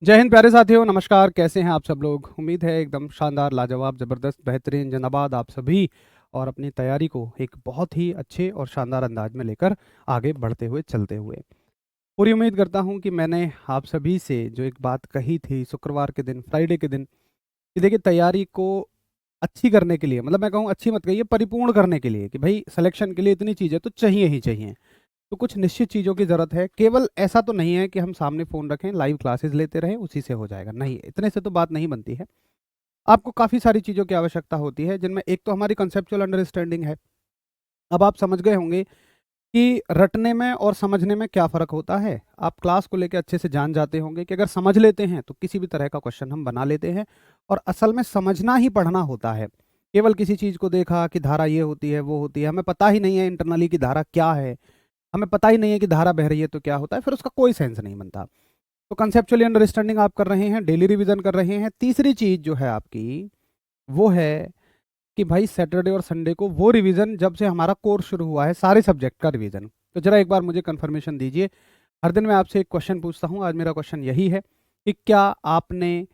जय हिंद प्यारे साथियों, नमस्कार। कैसे हैं आप सब लोग? उम्मीद है एकदम शानदार, लाजवाब, ज़बरदस्त, बेहतरीन, जिंदाबाद आप सभी और अपनी तैयारी को एक बहुत ही अच्छे और शानदार अंदाज में लेकर आगे बढ़ते हुए चलते हुए। पूरी उम्मीद करता हूं कि मैंने आप सभी से जो एक बात कही थी शुक्रवार के दिन, फ्राइडे के दिन, कि देखिए तैयारी को अच्छी करने के लिए, मतलब मैं कहूँ अच्छी मत कहिए, परिपूर्ण करने के लिए, कि भाई सिलेक्शन के लिए इतनी चीज़ें तो चाहिए ही चाहिए। तो कुछ निश्चित चीज़ों की ज़रूरत है। केवल ऐसा तो नहीं है कि हम सामने फ़ोन रखें, लाइव क्लासेस लेते रहें, उसी से हो जाएगा। नहीं, इतने से तो बात नहीं बनती है। आपको काफ़ी सारी चीज़ों की आवश्यकता होती है, जिनमें एक तो हमारी कंसेप्चुअल अंडरस्टैंडिंग है। अब आप समझ गए होंगे कि रटने में और समझने में क्या फ़र्क होता है। आप क्लास को लेके अच्छे से जान जाते होंगे कि अगर समझ लेते हैं, तो किसी भी तरह का क्वेश्चन हम बना लेते हैं और असल में समझना ही पढ़ना होता है। केवल किसी चीज़ को देखा कि धारा ये होती है, वो होती है, हमें पता ही नहीं है इंटरनली कि धारा क्या है, हमें पता ही नहीं है कि धारा बह रही है तो क्या होता है, फिर उसका कोई सेंस नहीं बनता। तो कंसेप्चुअली अंडरस्टैंडिंग आप कर रहे हैं, डेली रिवीजन कर रहे हैं। तीसरी चीज जो है आपकी, वो है कि भाई सैटरडे और संडे को वो रिवीजन, जब से हमारा कोर्स शुरू हुआ है सारे सब्जेक्ट का रिवीजन। तो जरा एक बार मुझे कंफर्मेशन दीजिए। हर दिन मैं आपसे एक क्वेश्चन पूछता हूँ, आज मेरा क्वेश्चन यही है कि क्या आपने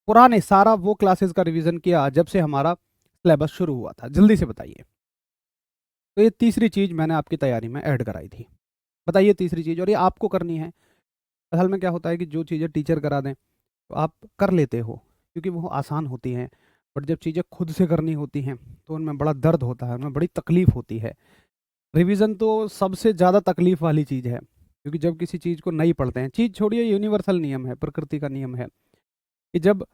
पुराने सारा वो क्लासेस का रिवीजन किया जब से हमारा सिलेबस शुरू हुआ था? जल्दी से बताइए। तो ये तीसरी चीज मैंने आपकी तैयारी में ऐड कराई थी। बताइए तीसरी चीज, और ये आपको करनी है। असल में क्या होता है कि जो चीज़ें टीचर करा दें तो आप कर लेते हो, क्योंकि वो आसान होती हैं। बट जब चीज़ें खुद से करनी होती हैं तो उनमें बड़ा दर्द होता है, उनमें बड़ी तकलीफ होती है। रिवीजन तो सबसे ज़्यादा तकलीफ वाली चीज़ है, क्योंकि जब किसी चीज़ को नहीं पढ़ते हैं, चीज़ छोड़िए, यूनिवर्सल नियम है, प्रकृति का नियम है कि जब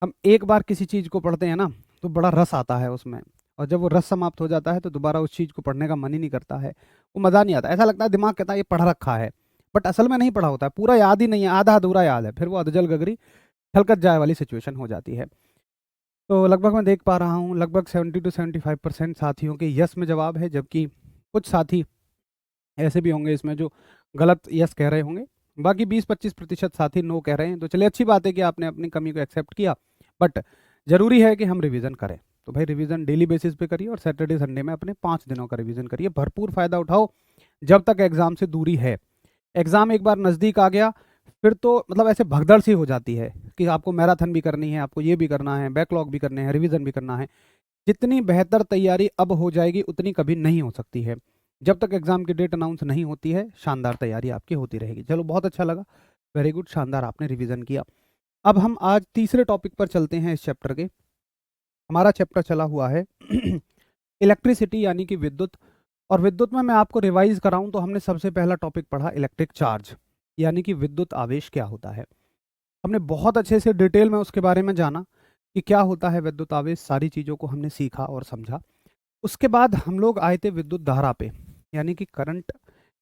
हम एक बार किसी चीज़ को पढ़ते हैं ना, तो बड़ा रस आता है उसमें। और जब वो रस समाप्त हो जाता है तो दोबारा उस चीज़ को पढ़ने का मन ही नहीं करता है, वो मज़ा नहीं आता। ऐसा लगता है दिमाग कहता है ये पढ़ रखा है, बट असल में नहीं पढ़ा होता है, पूरा याद ही नहीं है, आधा अधूरा याद है, फिर वो अधजल गगरी छलकत जाए वाली सिचुएशन हो जाती है। तो लगभग मैं देख पा रहा हूँ लगभग 70 to 75% साथियों के यस में जवाब है, जबकि कुछ साथी ऐसे भी होंगे इसमें जो गलत यस कह रहे होंगे। बाकी 20-25% साथी नो कह रहे हैं। तो चलिए, अच्छी बात है कि आपने अपनी कमी को एक्सेप्ट किया, बट ज़रूरी है कि हम रिवीजन करें। तो भाई रिवीजन डेली बेसिस पे करिए और सैटरडे संडे में अपने 5 दिनों का रिवीजन करिए, भरपूर फ़ायदा उठाओ जब तक एग्ज़ाम से दूरी है। एग्ज़ाम एक बार नज़दीक आ गया, फिर तो मतलब ऐसे भगदड़ सी हो जाती है कि आपको मैराथन भी करनी है, आपको ये भी करना है, बैकलॉग भी करने हैं, रिवीजन भी करना है। जितनी बेहतर तैयारी अब हो जाएगी उतनी कभी नहीं हो सकती है। जब तक एग्जाम की डेट अनाउंस नहीं होती है, शानदार तैयारी आपकी होती रहेगी। चलो, बहुत अच्छा लगा, वेरी गुड, शानदार, आपने रिवीजन किया। अब हम आज तीसरे टॉपिक पर चलते हैं इस चैप्टर के। हमारा चैप्टर चला हुआ है इलेक्ट्रिसिटी, यानी कि विद्युत। और विद्युत में मैं आपको रिवाइज कराऊं तो हमने सबसे पहला टॉपिक पढ़ा इलेक्ट्रिक चार्ज, यानी कि विद्युत आवेश क्या होता है। हमने बहुत अच्छे से डिटेल में उसके बारे में जाना कि क्या होता है विद्युत आवेश, सारी चीज़ों को हमने सीखा और समझा। उसके बाद हम लोग आए थे विद्युत धारा पे, यानी कि करंट,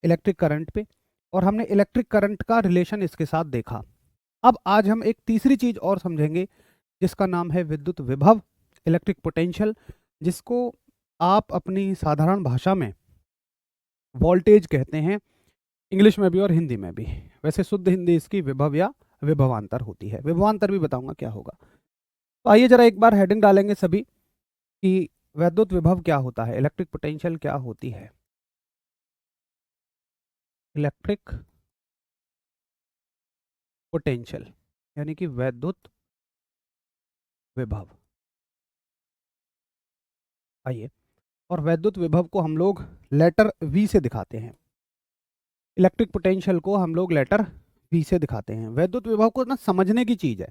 इलेक्ट्रिक करंट पे, और हमने इलेक्ट्रिक करंट का रिलेशन इसके साथ देखा। अब आज हम एक तीसरी चीज और समझेंगे, जिसका नाम है विद्युत विभव, इलेक्ट्रिक पोटेंशियल, जिसको आप अपनी साधारण भाषा में वोल्टेज कहते हैं, इंग्लिश में भी और हिंदी में भी। वैसे शुद्ध हिंदी इसकी विभव या विभवांतर होती है। विभवांतर भी बताऊंगा क्या होगा। तो आइए जरा एक बार हेडिंग डालेंगे सभी कि विद्युत विभव क्या होता है, इलेक्ट्रिक पोटेंशियल क्या होती है। इलेक्ट्रिक पोटेंशियल यानी कि वैद्युत विभव। आइए, और वैद्युत विभव को हम लोग लेटर वी से दिखाते हैं, इलेक्ट्रिक पोटेंशियल को हम लोग लेटर वी से दिखाते हैं। वैद्युत विभव को ना समझने की चीज है,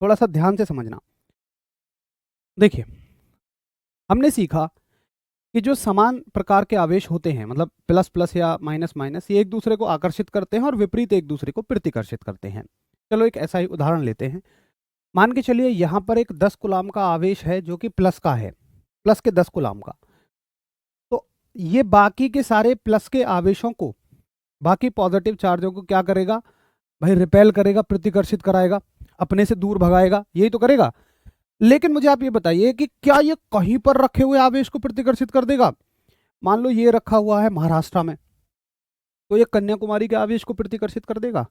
थोड़ा सा ध्यान से समझना। देखिए, हमने सीखा कि जो समान प्रकार के आवेश होते हैं, मतलब प्लस प्लस या माइनस माइनस, ये एक दूसरे को आकर्षित करते हैं और विपरीत एक दूसरे को प्रतिकर्षित करते हैं। चलो एक ऐसा ही उदाहरण लेते हैं। मान के चलिए यहाँ पर एक 10 कूलाम का आवेश है जो कि प्लस का है, प्लस के 10 कूलाम का। तो ये बाकी के सारे प्लस के आवेशों को, बाकी पॉजिटिव चार्जों को क्या करेगा भाई? रिपेल करेगा, प्रतिकर्षित कराएगा, अपने से दूर भगाएगा, यही तो करेगा। लेकिन मुझे आप ये बताइए कि क्या ये कहीं पर रखे हुए आवेश को प्रतिकर्षित कर देगा? मान लो ये रखा हुआ है महाराष्ट्र में, तो ये कन्याकुमारी के आवेश को प्रतिकर्षित कर देगा?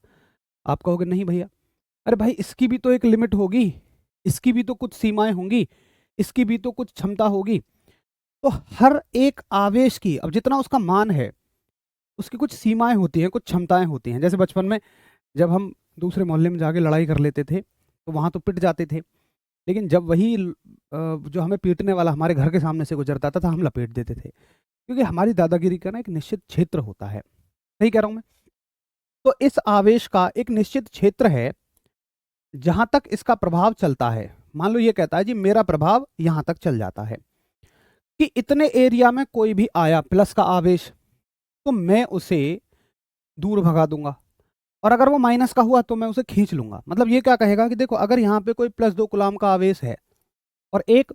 आप कहोगे नहीं भैया। अरे भाई, इसकी भी तो एक लिमिट होगी, इसकी भी तो कुछ सीमाएं होंगी, इसकी भी तो कुछ क्षमता होगी। तो हर एक आवेश की, अब जितना उसका मान है, उसकी कुछ सीमाएं होती हैं, कुछ क्षमताएं होती हैं। जैसे बचपन में जब हम दूसरे मोहल्ले में जाके लड़ाई कर लेते थे, तो वहाँ तो पिट जाते थे, लेकिन जब वही जो हमें पीटने वाला हमारे घर के सामने से गुजरता था हम लपेट देते थे, क्योंकि हमारी दादागिरी का ना एक निश्चित क्षेत्र होता है। सही कह रहा हूँ मैं? तो इस आवेश का एक निश्चित क्षेत्र है जहां तक इसका प्रभाव चलता है। मान लो ये कहता है जी मेरा प्रभाव यहां तक चल जाता है कि इतने एरिया में कोई भी आया प्लस का आवेश, तो मैं उसे दूर भगा दूंगा, और अगर वो माइनस का हुआ तो मैं उसे खींच लूंगा। मतलब ये क्या कहेगा कि देखो, अगर यहाँ पे कोई +2 कूलाम का आवेश है और एक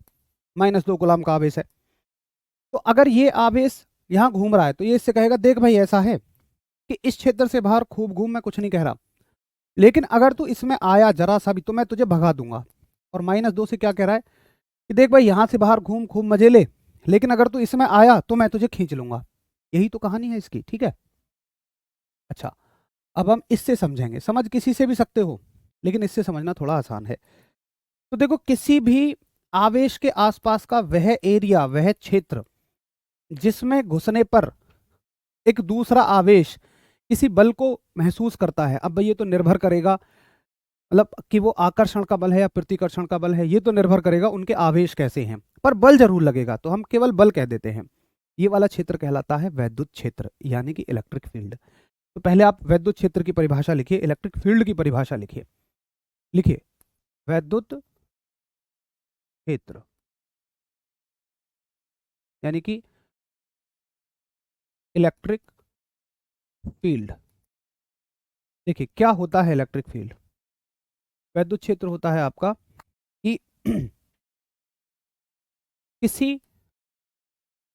-2 कूलाम का आवेश है, तो अगर ये आवेश यहाँ घूम रहा है तो ये इससे कहेगा देख भाई ऐसा है कि इस क्षेत्र से बाहर खूब घूम, मैं कुछ नहीं कह रहा, लेकिन अगर तू इसमें आया जरा सा भी तो मैं तुझे भगा दूंगा। और -2 से क्या कह रहा है कि देख भाई यहाँ से बाहर घूम, खूब मजे ले, लेकिन अगर तू इसमें आया तो मैं तुझे खींच लूंगा। यही तो कहानी है इसकी। ठीक है, अच्छा, अब हम इससे समझेंगे। समझ किसी से भी सकते हो, लेकिन इससे समझना थोड़ा आसान है। तो देखो, किसी भी आवेश के आसपास का वह एरिया, वह क्षेत्र जिसमें घुसने पर एक दूसरा आवेश किसी बल को महसूस करता है। अब भाई ये तो निर्भर करेगा, मतलब कि वो आकर्षण का बल है या प्रतिकर्षण का बल है, ये तो निर्भर करेगा उनके आवेश कैसे हैं, पर बल जरूर लगेगा, तो हम केवल बल कह देते हैं। ये वाला क्षेत्र कहलाता है वैद्युत क्षेत्र, यानी कि इलेक्ट्रिक फील्ड। तो पहले आप वैद्युत क्षेत्र की परिभाषा लिखिए, इलेक्ट्रिक फील्ड की परिभाषा लिखिए। लिखिए वैद्युत क्षेत्र यानी कि इलेक्ट्रिक फील्ड। देखिए क्या होता है इलेक्ट्रिक फील्ड। वैद्युत क्षेत्र होता है आपका कि किसी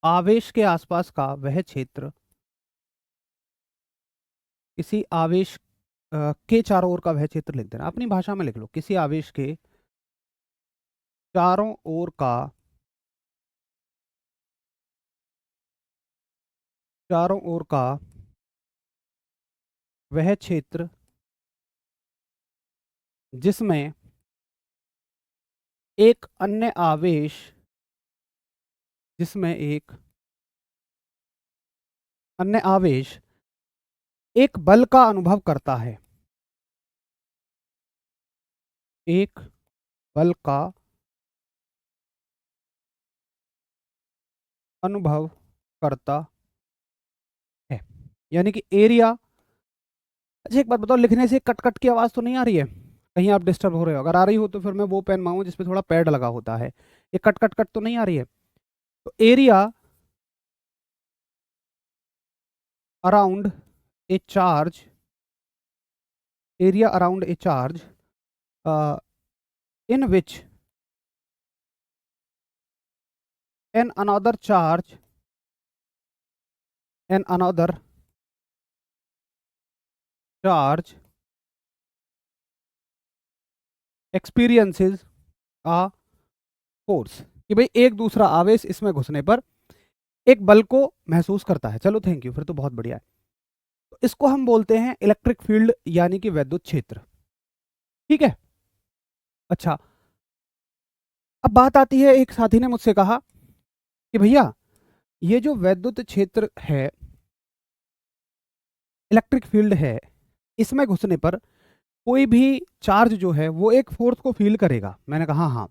आवेश के आसपास का वह क्षेत्र, किसी आवेश के चारों ओर का वह क्षेत्र लिख देना, अपनी भाषा में लिख लो, किसी आवेश के चारों ओर का, चारों ओर का वह क्षेत्र जिसमें एक अन्य आवेश, जिसमें एक अन्य आवेश एक बल का अनुभव करता है, एक बल का अनुभव करता है, यानी कि एरिया। अच्छा एक बात बताओ, लिखने से कट कट की आवाज़ तो नहीं आ रही है? कहीं आप डिस्टर्ब हो रहे हो? अगर आ रही हो तो फिर मैं वो पेन मांगू जिसपे थोड़ा पैड लगा होता है। ये कट कट कट तो नहीं आ रही है? तो area around a charge, area around a charge in which an another charge, an another charge experiences a force, कि भाई एक दूसरा आवेश इसमें घुसने पर एक बल को महसूस करता है। चलो थैंक यू, फिर तो बहुत बढ़िया है। तो इसको हम बोलते हैं इलेक्ट्रिक फील्ड, यानी कि वैद्युत क्षेत्र। ठीक है, अच्छा अब बात आती है, एक साथी ने मुझसे कहा कि भैया ये जो वैद्युत क्षेत्र है, इलेक्ट्रिक फील्ड है, इसमें घुसने पर कोई भी चार्ज जो है वो एक फोर्स को फील करेगा। मैंने कहा हाँ।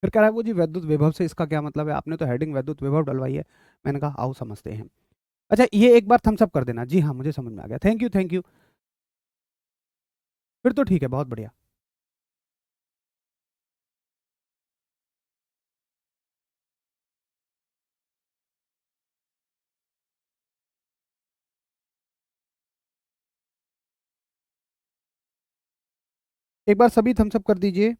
फिर कह रहा है वो जी वैद्युत विभव से इसका क्या मतलब है, आपने तो हेडिंग वैद्युत विभव डलवाई है। मैंने कहा आओ समझते हैं। अच्छा ये एक बार थम्स अप कर देना। जी हाँ मुझे समझ में आ गया, थैंक यू थैंक यू। फिर तो ठीक है, बहुत बढ़िया। एक बार सभी थम्स अप कर दीजिए।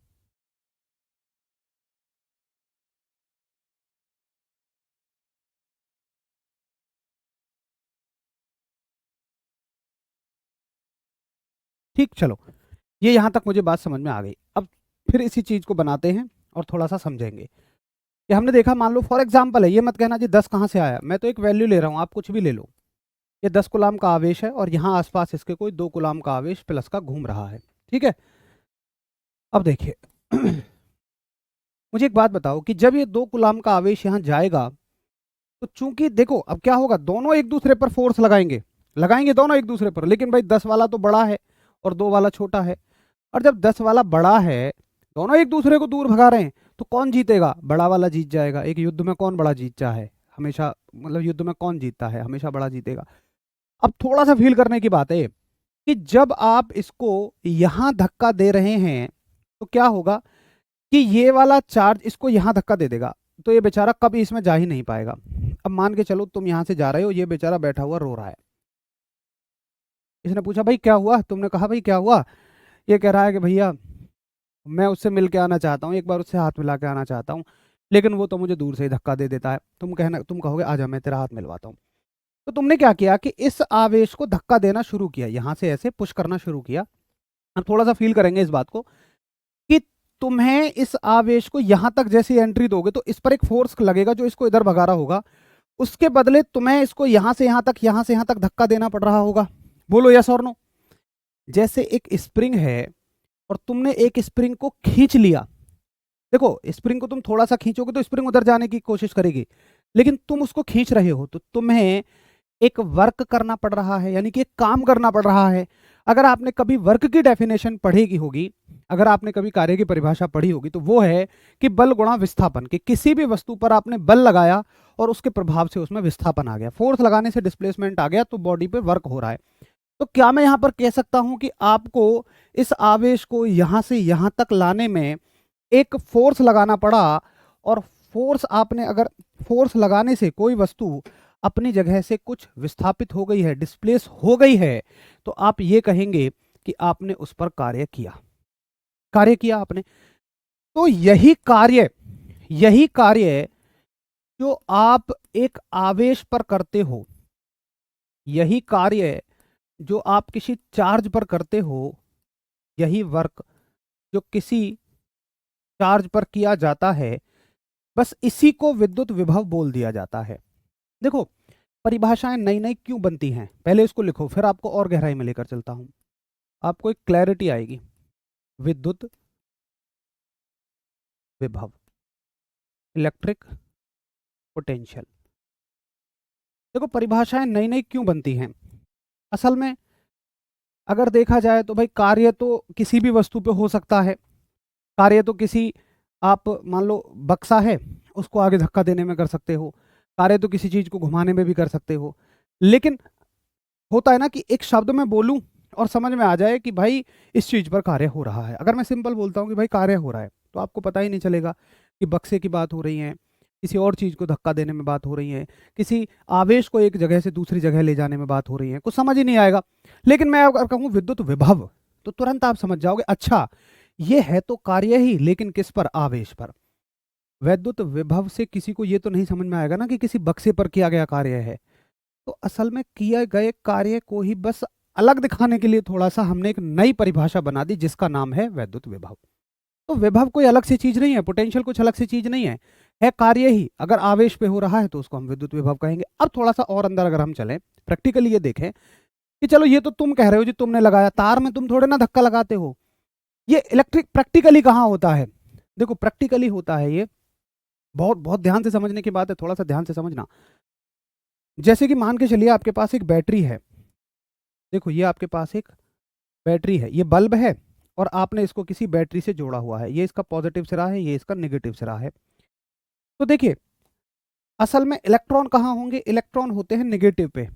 ठीक, चलो ये यहाँ तक मुझे बात समझ में आ गई। अब फिर इसी चीज़ को बनाते हैं और थोड़ा सा समझेंगे कि हमने देखा, मान लो फॉर एग्जाम्पल है, ये मत कहना जी 10 कहाँ से आया, मैं तो एक वैल्यू ले रहा हूँ, आप कुछ भी ले लो। ये 10 कूलाम का आवेश है और यहाँ आसपास इसके कोई 2 कूलाम का आवेश प्लस का घूम रहा है। ठीक है, अब देखिए मुझे एक बात बताओ कि जब ये 2 कूलाम का आवेश यहाँ जाएगा, तो चूंकि देखो अब क्या होगा, दोनों एक दूसरे पर फोर्स लगाएंगे, लगाएंगे दोनों एक दूसरे पर, लेकिन भाई 10 वाला तो बड़ा है और 2 वाला छोटा है। और जब 10 वाला बड़ा है, दोनों एक दूसरे को दूर भगा रहे हैं, तो कौन जीतेगा? बड़ा वाला जीत जाएगा। एक युद्ध में कौन बड़ा जीतता है? हमेशा, मतलब युद्ध में कौन जीतता है? हमेशा बड़ा जीतेगा। अब थोड़ा सा फील करने की बात है कि जब आप इसको यहां धक्का दे रहे हैं तो क्या होगा कि ये वाला चार्ज इसको यहां धक्का दे देगा, तो ये बेचारा कभी इसमें जा ही नहीं पाएगा। अब मान के चलो तुम यहां से जा रहे हो, ये बेचारा बैठा हुआ रो रहा है। इसने पूछा भाई क्या हुआ? तुमने कहा भाई क्या हुआ? ये कह रहा है कि भैया मैं उससे मिल के आना चाहता हूँ, एक बार उससे हाथ मिला के आना चाहता हूँ, लेकिन वो तो मुझे दूर से ही धक्का दे देता है। तुम कहोगे आजा मैं तेरा हाथ मिलवाता हूँ। तो तुमने क्या किया कि इस आवेश को धक्का देना शुरू किया, यहां से ऐसे पुश करना शुरू किया। हम थोड़ा सा फील करेंगे इस बात को कि तुम्हें इस आवेश को यहां तक जैसे एंट्री दोगे तो इस पर एक फोर्स लगेगा जो इसको इधर भगा रहा होगा, उसके बदले तुम्हें इसको यहां से यहां तक, यहां से यहां तक धक्का देना पड़ रहा होगा। बोलो यस और नो। जैसे एक स्प्रिंग है और तुमने एक स्प्रिंग को खींच लिया। देखो स्प्रिंग को तुम थोड़ा सा खींचोगे तो स्प्रिंग उधर जाने की कोशिश करेगी, लेकिन तुम उसको खींच रहे हो तो तुम्हें एक वर्क करना पड़ रहा है, यानी कि एक काम करना पड़ रहा है। अगर आपने कभी वर्क की डेफिनेशन पढ़ी होगी, अगर आपने कभी कार्य की परिभाषा पढ़ी होगी, तो वो है कि बल गुणा विस्थापन, कि किसी भी वस्तु पर आपने बल लगाया और उसके प्रभाव से उसमें विस्थापन आ गया, फोर्स लगाने से डिस्प्लेसमेंट आ गया, तो बॉडी पे वर्क हो रहा है। तो क्या मैं यहां पर कह सकता हूं कि आपको इस आवेश को यहां से यहां तक लाने में एक फोर्स लगाना पड़ा, और फोर्स आपने, अगर फोर्स लगाने से कोई वस्तु अपनी जगह से कुछ विस्थापित हो गई है, डिस्प्लेस हो गई है, तो आप ये कहेंगे कि आपने उस पर कार्य किया आपने। तो यही कार्य जो आप एक आवेश पर करते हो, यही कार्य जो आप किसी चार्ज पर करते हो, यही वर्क जो किसी चार्ज पर किया जाता है, बस इसी को विद्युत विभव बोल दिया जाता है। देखो परिभाषाएं नई नई क्यों बनती हैं, पहले इसको लिखो, फिर आपको और गहराई में लेकर चलता हूं, आपको एक क्लैरिटी आएगी। विद्युत विभव, इलेक्ट्रिक पोटेंशियल। देखो परिभाषाएं नई नई क्यों बनती हैं, असल में अगर देखा जाए तो भाई कार्य तो किसी भी वस्तु पे हो सकता है। कार्य तो किसी, आप मान लो बक्सा है, उसको आगे धक्का देने में कर सकते हो। कार्य तो किसी चीज को घुमाने में भी कर सकते हो। लेकिन होता है ना कि एक शब्द में बोलूं और समझ में आ जाए कि भाई इस चीज पर कार्य हो रहा है। अगर मैं सिंपल बोलता हूं कि भाई कार्य हो रहा है, तो आपको पता ही नहीं चलेगा कि बक्से की बात हो रही है, किसी और चीज को धक्का देने में बात हो रही है, किसी आवेश को एक जगह से दूसरी जगह ले जाने में बात हो रही है, कुछ समझ ही नहीं आएगा। लेकिन मैं अगर कहूँ विद्युत विभव, तो तुरंत आप समझ जाओगे, अच्छा ये है तो कार्य ही, लेकिन किस पर? आवेश पर। वैद्युत विभव से किसी को ये तो नहीं समझ में आएगा ना कि किसी बक्से पर किया गया कार्य है। तो असल में किए गए कार्य को ही बस अलग दिखाने के लिए थोड़ा सा हमने एक नई परिभाषा बना दी, जिसका नाम है वैद्युत विभव। तो विभव कोई अलग से चीज नहीं है, पोटेंशियल कुछ अलग से चीज नहीं है कार्य ही। अगर आवेश पे हो रहा है तो उसको हम विद्युत विभव कहेंगे। अब थोड़ा सा और अंदर अगर हम चलें, प्रैक्टिकली ये देखें कि चलो ये तो तुम कह रहे हो जी, तुमने लगाया, तार में तुम थोड़े ना धक्का लगाते हो। ये इलेक्ट्रिक प्रैक्टिकली कहाँ होता है? देखो प्रैक्टिकली होता है ये, बहुत बहुत ध्यान से समझने की बात है, थोड़ा सा ध्यान से समझना। जैसे कि मान के चलिए आपके पास एक बैटरी है, देखो ये आपके पास एक बैटरी है, ये बल्ब है, और आपने इसको किसी बैटरी से जोड़ा हुआ है, ये इसका पॉजिटिव सिरा है, ये इसका नेगेटिव सिरा है। तो देखिए असल में इलेक्ट्रॉन कहाँ होंगे? इलेक्ट्रॉन होते हैं नेगेटिव पे,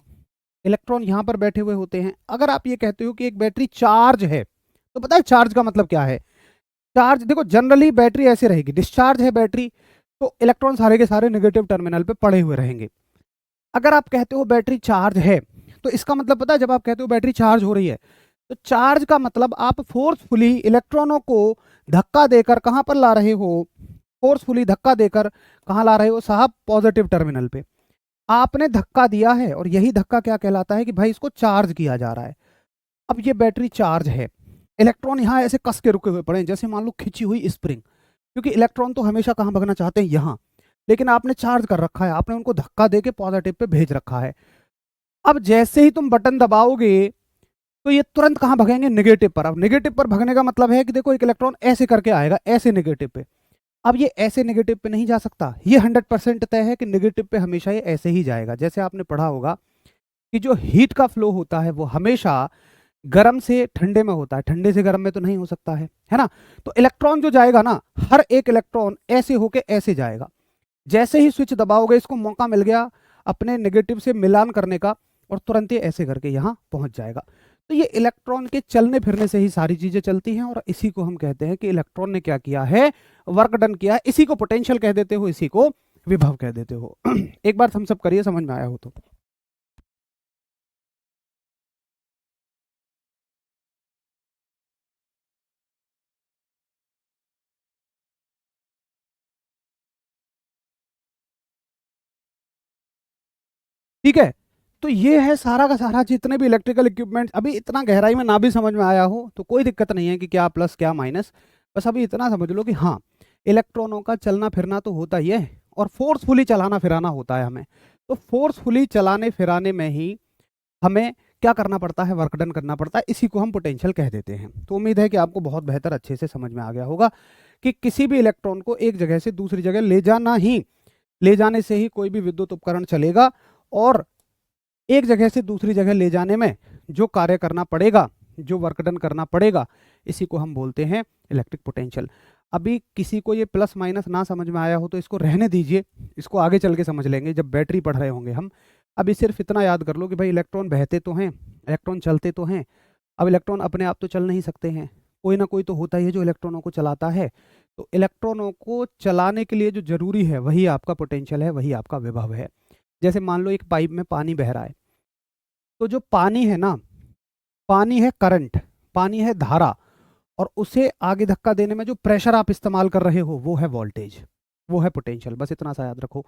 इलेक्ट्रॉन यहां पर बैठे हुए होते हैं। अगर आप ये कहते हो कि एक बैटरी चार्ज है, तो पता है चार्ज का मतलब क्या है? चार्ज, देखो जनरली बैटरी ऐसे रहेगी, डिस्चार्ज है बैटरी, तो इलेक्ट्रॉन सारे के सारे नेगेटिव टर्मिनल पे पड़े हुए रहेंगे। अगर आप कहते हो बैटरी चार्ज है, तो इसका मतलब पता है, जब आप कहते हो बैटरी चार्ज हो रही है, तो चार्ज का मतलब आप फोर्सफुली इलेक्ट्रॉनों को धक्का देकर कहां पर ला रहे हो? फोर्सफुली धक्का देकर कहां ला रहे हो साहब? पॉजिटिव टर्मिनल पे आपने धक्का दिया है, और यही धक्का क्या कहलाता है? कि भाई इसको चार्ज किया जा रहा है। अब ये बैटरी चार्ज है, इलेक्ट्रॉन यहाँ ऐसे कस के रुके हुए पड़े हैं, जैसे मान लो खिंची हुई स्प्रिंग, क्योंकि इलेक्ट्रॉन तो हमेशा कहाँ भगना चाहते हैं? यहाँ। लेकिन आपने चार्ज कर रखा है, आपने उनको धक्का दे के पॉजिटिव पे भेज रखा है। अब जैसे ही तुम बटन दबाओगे तो ये तुरंत कहाँ भगेंगे? नेगेटिव पर। अब नेगेटिव पर भगने का मतलब है कि देखो एक इलेक्ट्रॉन ऐसे करके आएगा, ऐसे नेगेटिव पे। अब ये ऐसे नेगेटिव पे नहीं जा सकता, ये 100% तय है कि नेगेटिव पे हमेशा ये ऐसे ही जाएगा। जैसे आपने पढ़ा होगा कि जो हीट का फ्लो होता है वो हमेशा गर्म से ठंडे में होता है, ठंडे से गर्म में तो नहीं हो सकता है ना। तो इलेक्ट्रॉन जो जाएगा ना, हर एक इलेक्ट्रॉन ऐसे होके ऐसे जाएगा। जैसे ही स्विच दबाओगे इसको मौका मिल गया अपने नेगेटिव से मिलान करने का, और तुरंत ही ऐसे करके यहाँ पहुंच जाएगा। तो ये इलेक्ट्रॉन के चलने फिरने से ही सारी चीजें चलती हैं, और इसी को हम कहते हैं कि इलेक्ट्रॉन ने क्या किया है, वर्क डन किया है। इसी को पोटेंशियल कह देते हो, इसी को विभव कह देते हो। एक बार हम सब करिए, समझ में आया हो तो। ठीक है, तो ये है सारा का सारा, जितने भी इलेक्ट्रिकल इक्विपमेंट। अभी इतना गहराई में ना भी समझ में आया हो तो कोई दिक्कत नहीं है कि क्या प्लस क्या माइनस, बस अभी इतना समझ लो कि हाँ, इलेक्ट्रॉनों का चलना फिरना तो होता ही है, और फोर्सफुली चलाना फिराना होता है हमें। तो फोर्सफुली चलाने फिराने में ही हमें क्या करना पड़ता है, वर्क डन करना पड़ता है, इसी को हम पोटेंशियल कह देते हैं। तो उम्मीद है कि आपको बहुत बेहतर अच्छे से समझ में आ गया होगा कि किसी भी इलेक्ट्रॉन को एक जगह से दूसरी जगह ले जाना ही, ले जाने से ही कोई भी विद्युत उपकरण चलेगा, और एक जगह से दूसरी जगह ले जाने में जो कार्य करना पड़ेगा, जो वर्क डन करना पड़ेगा, इसी को हम बोलते हैं इलेक्ट्रिक पोटेंशियल। अभी किसी को ये प्लस माइनस ना समझ में आया हो तो इसको रहने दीजिए, इसको आगे चल के समझ लेंगे जब बैटरी पढ़ रहे होंगे हम। अभी सिर्फ इतना याद कर लो कि भाई इलेक्ट्रॉन बहते तो हैं, इलेक्ट्रॉन चलते तो हैं। अब इलेक्ट्रॉन अपने आप तो चल नहीं सकते हैं, कोई ना कोई तो होता ही है जो इलेक्ट्रॉनों को चलाता है। तो इलेक्ट्रॉनों को चलाने के लिए जो जरूरी है वही आपका पोटेंशियल है, वही आपका विभव है। जैसे मान लो एक पाइप में पानी बह रहा है, तो जो पानी है ना, पानी है करंट, पानी है धारा, और उसे आगे धक्का देने में जो प्रेशर आप इस्तेमाल कर रहे हो वो है वोल्टेज, वो है पोटेंशियल। बस इतना सा याद रखो।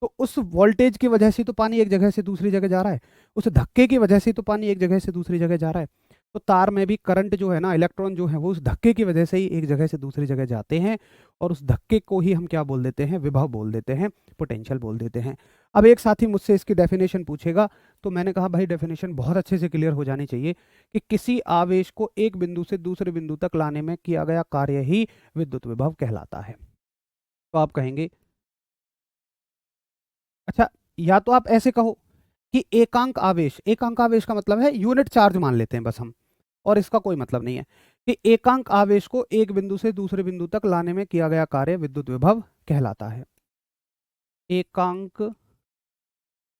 तो उस वोल्टेज की वजह से तो पानी एक जगह से दूसरी जगह जा रहा है, उस धक्के की वजह से तो पानी एक जगह से दूसरी जगह जा रहा है। तो तार में भी करंट जो है ना, इलेक्ट्रॉन जो है वो उस धक्के की वजह से ही एक जगह से दूसरी जगह जाते हैं, और उस धक्के को ही हम क्या बोल देते हैं, विभव बोल देते हैं, पोटेंशियल बोल देते हैं। अब एक साथी मुझसे इसकी डेफिनेशन पूछेगा, तो मैंने कहा भाई डेफिनेशन बहुत अच्छे से क्लियर हो जानी चाहिए कि किसी आवेश को एक बिंदु से दूसरे बिंदु तक लाने में किया गया कार्य ही विद्युत विभव कहलाता है। तो आप कहेंगे, अच्छा, या तो आप ऐसे कहो कि एकांक आवेश, एकांक आवेश का मतलब है यूनिट चार्ज मान लेते हैं बस हम, और इसका कोई मतलब नहीं है, कि एकांक आवेश को एक बिंदु से दूसरे बिंदु तक लाने में किया गया कार्य विद्युत विभव कहलाता है। एकांक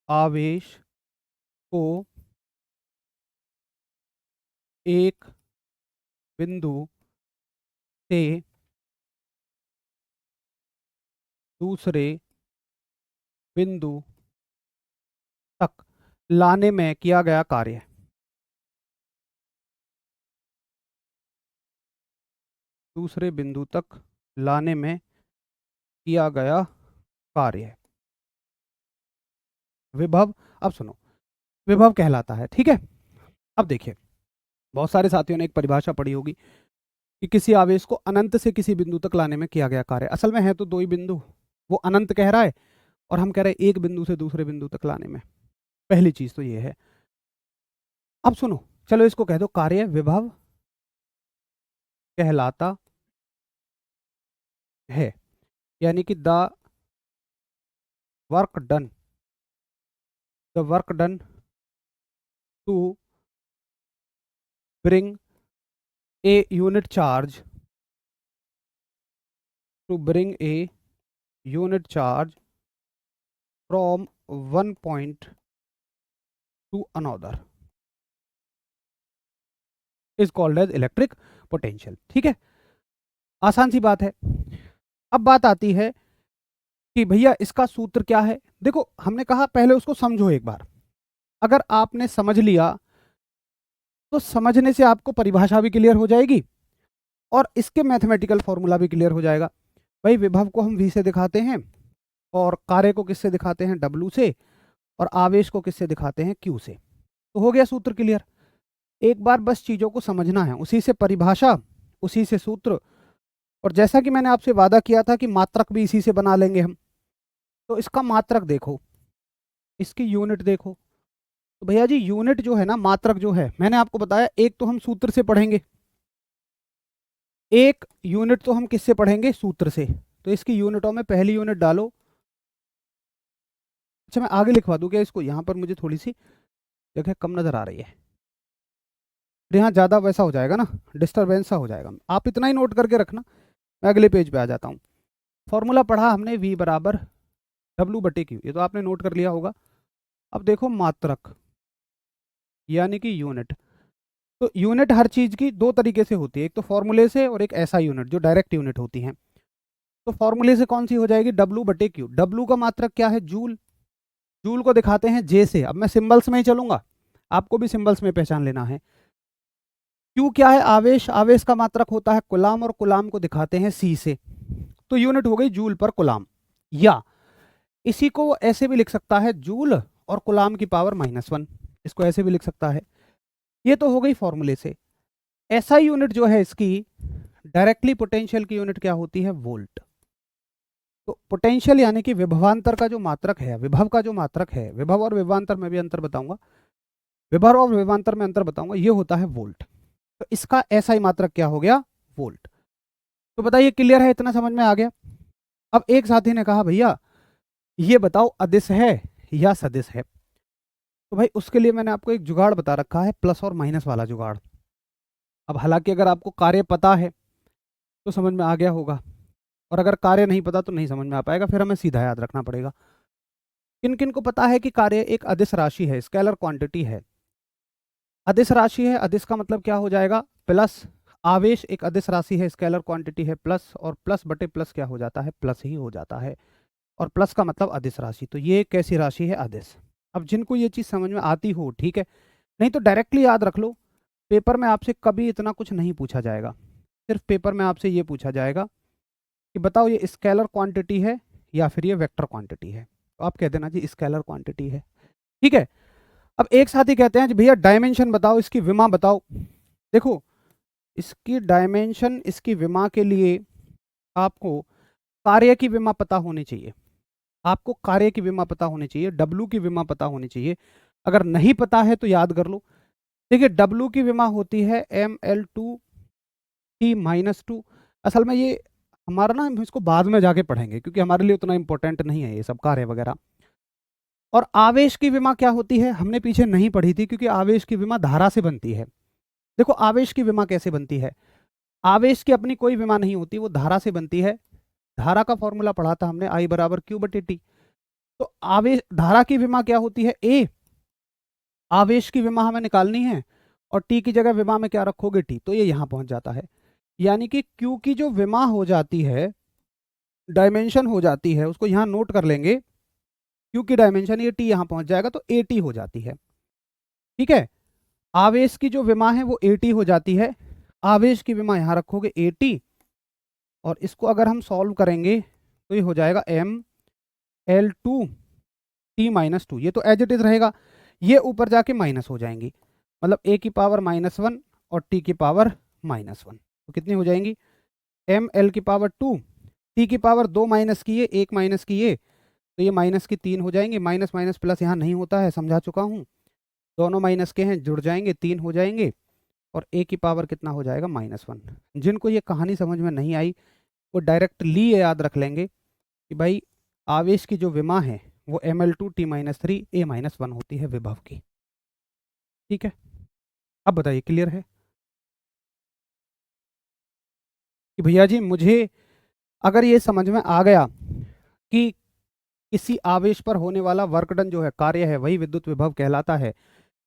आवेश को एक बिंदु से दूसरे बिंदु तक लाने में किया गया कार्य, दूसरे बिंदु तक लाने में किया गया कार्य विभव, अब सुनो, विभव कहलाता है। ठीक है, अब देखिए, बहुत सारे साथियों ने एक परिभाषा पढ़ी होगी कि किसी आवेश को अनंत से किसी बिंदु तक लाने में किया गया कार्य। असल में है तो दो ही बिंदु, वो अनंत कह रहा है और हम कह रहे हैं एक बिंदु से दूसरे बिंदु तक लाने में। पहली चीज तो ये है। अब सुनो, चलो इसको कह दो कार्य विभव कहलाता है, यानी कि work done the work done to bring a unit charge, to bring a unit charge from one point to another is called as electric potential. ठीक है, आसान सी बात है। अब बात आती है कि भैया इसका सूत्र क्या है। देखो, हमने कहा पहले उसको समझो एक बार। अगर आपने समझ लिया तो समझने से आपको परिभाषा भी क्लियर हो जाएगी और इसके मैथमेटिकल फॉर्मूला भी क्लियर हो जाएगा। भाई विभव को हम V से दिखाते हैं, और कार्य को किससे दिखाते हैं, W से, और आवेश को किससे दिखाते हैं, Q से। तो हो गया सूत्र क्लियर। एक बार बस चीजों को समझना है, उसी से परिभाषा, उसी से सूत्र, और जैसा कि मैंने आपसे वादा किया था कि मात्रक भी इसी से बना लेंगे हम। तो इसका मात्रक देखो, इसकी यूनिट देखो। तो भैया जी यूनिट जो है ना, मात्रक जो है, मैंने आपको बताया एक तो हम सूत्र से पढ़ेंगे, एक यूनिट तो हम किससे पढ़ेंगे, सूत्र से। तो इसकी यूनिटों में पहली यूनिट डालो। अच्छा, मैं आगे लिखवा दूं क्या इसको, यहां पर मुझे थोड़ी सी जगह कम नजर आ रही है। तो यहाँ ज़्यादा वैसा हो जाएगा ना, डिस्टर्बेंस सा हो जाएगा। आप इतना ही नोट करके रखना, मैं अगले पेज पे आ जाता हूँ। फॉर्मूला पढ़ा हमने V बराबर W/Q, ये तो आपने नोट कर लिया होगा। अब देखो मात्रक यानी कि यूनिट। तो यूनिट हर चीज़ की दो तरीके से होती है, एक तो फॉर्मूले से और एक ऐसा यूनिट जो डायरेक्ट यूनिट होती है। तो फॉर्मूले से कौन सी हो जाएगी, W/Q। W का मात्रक क्या है, जूल। जूल को दिखाते हैं J से। अब मैं सिंबल्स में ही चलूंगा, आपको भी सिंबल्स में पहचान लेना है। Q क्या है, आवेश। आवेश का मात्रक होता है कुलाम, और कुलाम को दिखाते हैं C से। तो यूनिट हो गई जूल पर कुलाम। या इसी को ऐसे भी लिख सकता है, जूल और कुलाम की पावर -1, इसको ऐसे भी लिख सकता है। ये तो हो गई फॉर्मूले से। ऐसा यूनिट जो है इसकी डायरेक्टली पोटेंशियल की यूनिट क्या होती है, वोल्ट। तो पोटेंशियल यानी कि विभवांतर का जो मात्रक है, विभव का जो मात्रक है, विभव और विभवांतर में भी अंतर बताऊंगा, विभव और विभवांतर में अंतर बताऊंगा, ये होता है वोल्ट। तो इसका ऐसा ही मात्रक क्या हो गया, वोल्ट। तो बताइए क्लियर है, इतना समझ में आ गया। अब एक साथी ने कहा भैया ये बताओ अदिश है या सदिश है। तो भाई उसके लिए मैंने आपको एक जुगाड़ बता रखा है, प्लस और माइनस वाला जुगाड़। अब हालांकि अगर आपको कार्य पता है तो समझ में आ गया होगा, और अगर कार्य नहीं पता तो नहीं समझ में आ पाएगा, फिर हमें सीधा याद रखना पड़ेगा। किन किन को पता है कि कार्य एक अदिश राशि है, स्केलर क्वांटिटी है। अदिश राशि है, अदिश का मतलब क्या हो जाएगा, प्लस। आवेश एक अदिश राशि है, स्केलर क्वांटिटी है प्लस, और प्लस बटे प्लस क्या हो जाता है, प्लस ही हो जाता है। और प्लस का मतलब अदिश राशि। तो ये कैसी राशि है, अदिश। अब जिनको ये चीज़ समझ में आती हो ठीक है, नहीं तो डायरेक्टली याद रख लो, पेपर में आपसे कभी इतना कुछ नहीं पूछा जाएगा। सिर्फ पेपर में आपसे ये पूछा जाएगा कि बताओ ये स्केलर क्वांटिटी है या फिर ये वेक्टर क्वांटिटी है। तो आप कह देना जी स्केलर क्वांटिटी है, ठीक है। अब एक साथी कहते हैं जी भैया डायमेंशन बताओ, इसकी विमा बताओ। देखो इसकी डायमेंशन, इसकी विमा के लिए आपको कार्य की विमा पता होनी चाहिए। आपको कार्य की विमा पता होनी चाहिए, W की विमा पता होनी चाहिए। अगर नहीं पता है तो याद कर लो। देखिए W की विमा होती है mL2T-2। असल में ये हमारा ना, हम इसको बाद में जाके पढ़ेंगे क्योंकि हमारे लिए उतना इंपॉर्टेंट नहीं है ये सब कार्य वगैरह। और आवेश की विमा क्या होती है, हमने पीछे नहीं पढ़ी थी, क्योंकि आवेश की विमा धारा से बनती है। देखो आवेश की विमा कैसे बनती है, आवेश की अपनी कोई विमा नहीं होती, वो धारा से बनती है। धारा का फॉर्मूला पढ़ा था हमने, I = Q/T। तो आवेश, धारा की विमा क्या होती है, A। आवेश की विमा हमें निकालनी है, और T की जगह विमा में क्या रखोगे, T। तो ये यहाँ पहुंच जाता है। यानी कि Q की जो विमा हो जाती है, डायमेंशन हो जाती है, उसको यहाँ नोट कर लेंगे। Q की डायमेंशन, ये T यहाँ पहुंच जाएगा तो AT हो जाती है, ठीक है। आवेश की जो विमा है वो AT हो जाती है। आवेश की विमा यहाँ रखोगे AT, और इसको अगर हम सॉल्व करेंगे तो ये हो जाएगा mL2T-2। ये तो एज इट इज रहेगा, ये ऊपर जाके माइनस हो जाएंगी, मतलब A की पावर -1 और T की पावर -1। तो कितनी हो जाएंगी, mL2, T की पावर 2 माइनस किए, 1 माइनस किए, तो ये माइनस की 3 हो जाएंगे। माइनस माइनस प्लस यहाँ नहीं होता है, समझा चुका हूँ। दोनों माइनस के हैं, जुड़ जाएंगे, 3 हो जाएंगे, और A की पावर कितना हो जाएगा, -1। जिनको ये कहानी समझ में नहीं आई वो डायरेक्टली याद रख लेंगे कि भाई आवेश की जो विमा है वो mL2T-3 A-1 होती है विभव की, ठीक है। अब बताइए क्लियर है कि भैया जी मुझे अगर ये समझ में आ गया कि किसी आवेश पर होने वाला वर्क डन जो है, कार्य है, वही विद्युत विभव कहलाता है,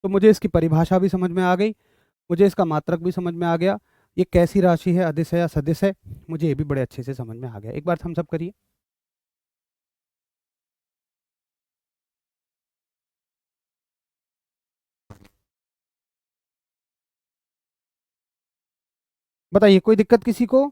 तो मुझे इसकी परिभाषा भी समझ में आ गई, मुझे इसका मात्रक भी समझ में आ गया, ये कैसी राशि है, अदिश है या सदिश है, मुझे ये भी बड़े अच्छे से समझ में आ गया। एक बार हम सब करिए। बताइए कोई दिक्कत किसी को।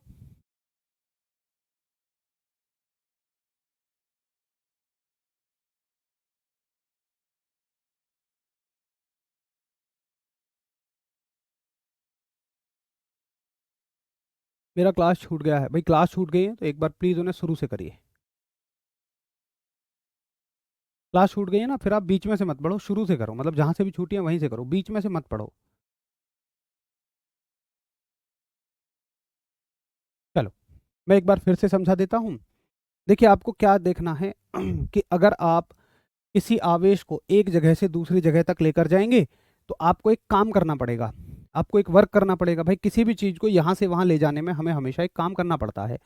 मेरा क्लास छूट गया है भाई, क्लास छूट गई है तो एक बार प्लीज़ उन्हें शुरू से करिए। क्लास छूट गई है ना, फिर आप बीच में से मत पढ़ो, शुरू से करो, मतलब जहाँ से भी छूटी है वहीं से करो, बीच में से मत पढ़ो। चलो मैं एक बार फिर से समझा देता हूँ। देखिए आपको क्या देखना है कि अगर आप किसी आवेश को एक जगह से दूसरी जगह तक लेकर जाएंगे तो आपको एक काम करना पड़ेगा। आपको एक वर्क करना पड़ेगा। भाई किसी भी चीज़ को यहाँ से वहाँ ले जाने में हमें हमेशा एक काम करना पड़ता है।